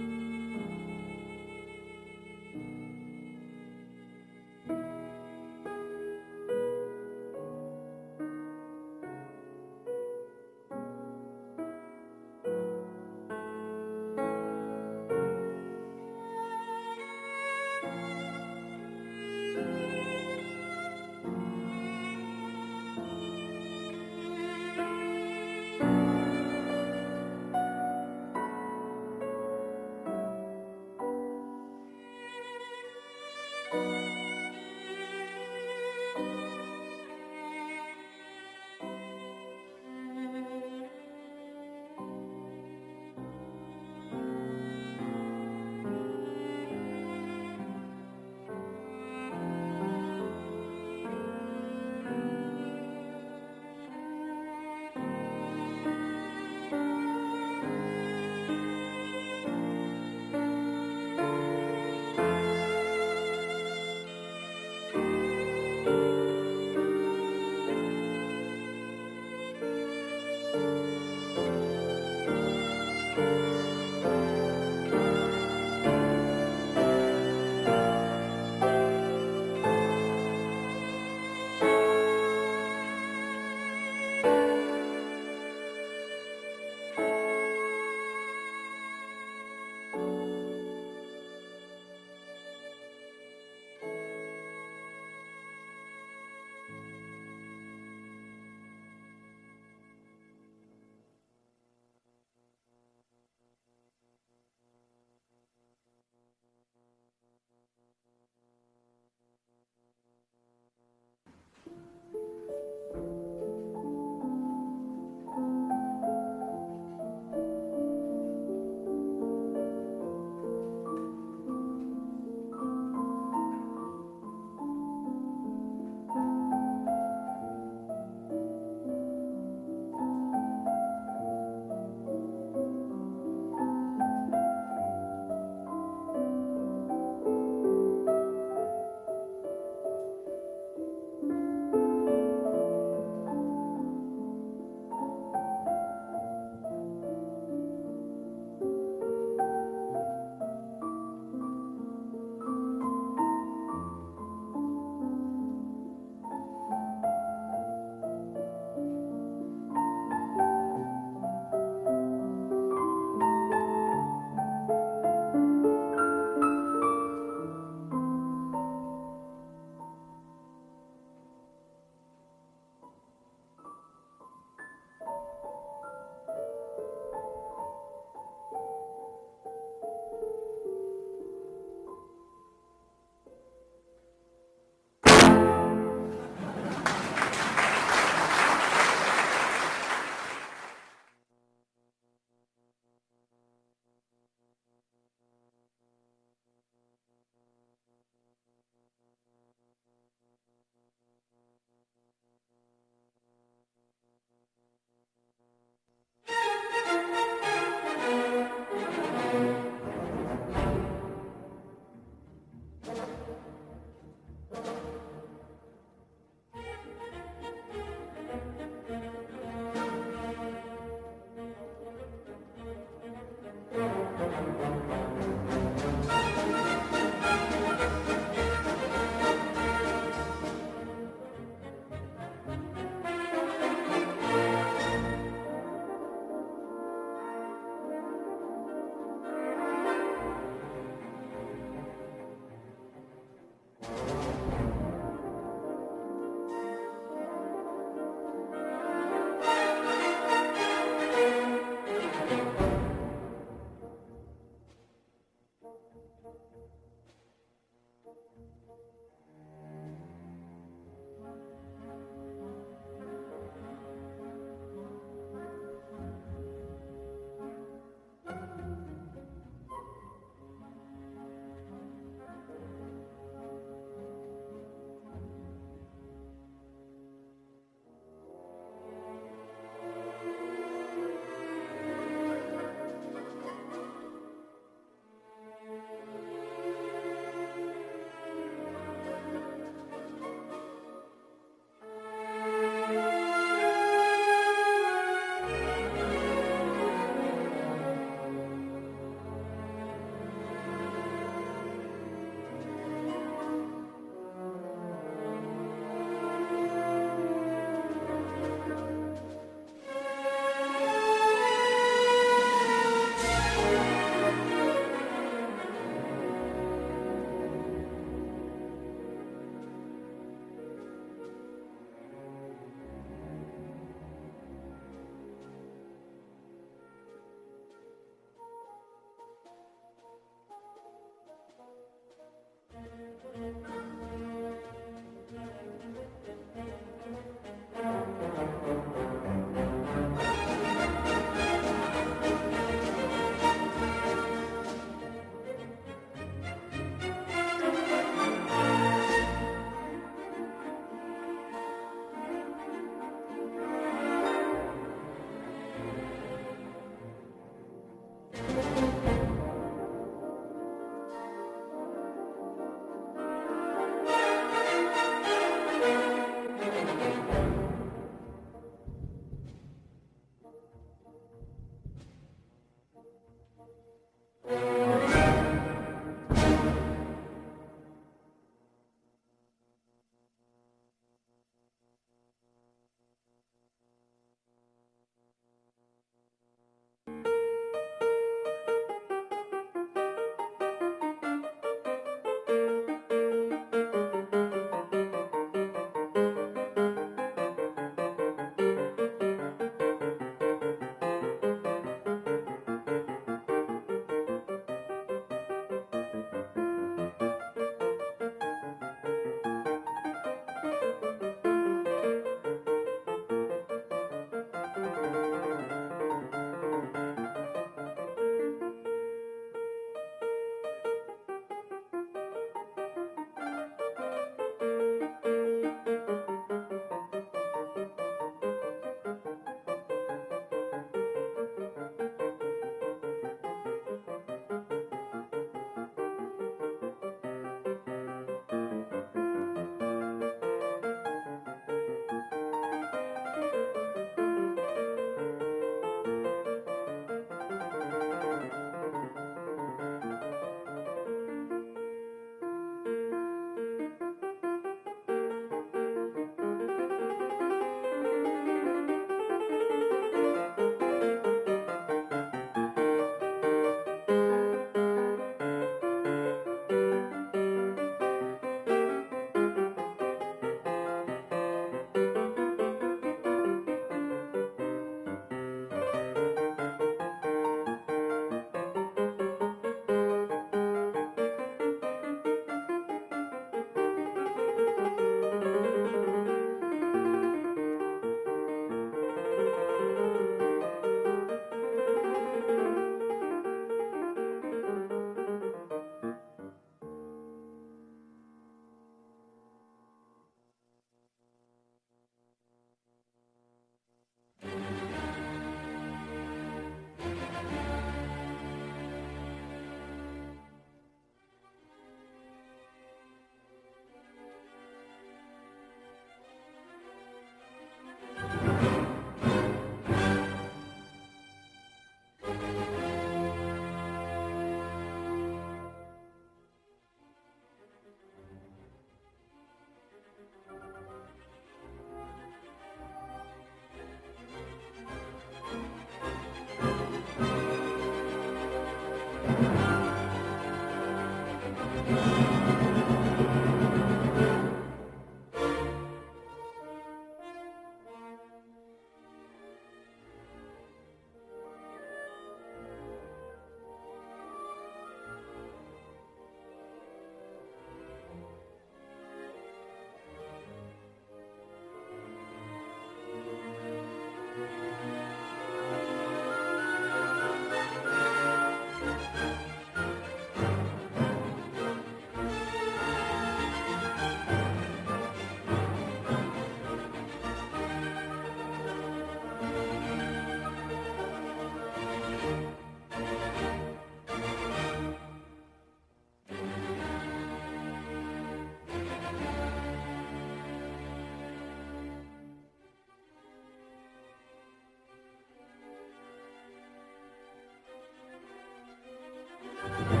P: you.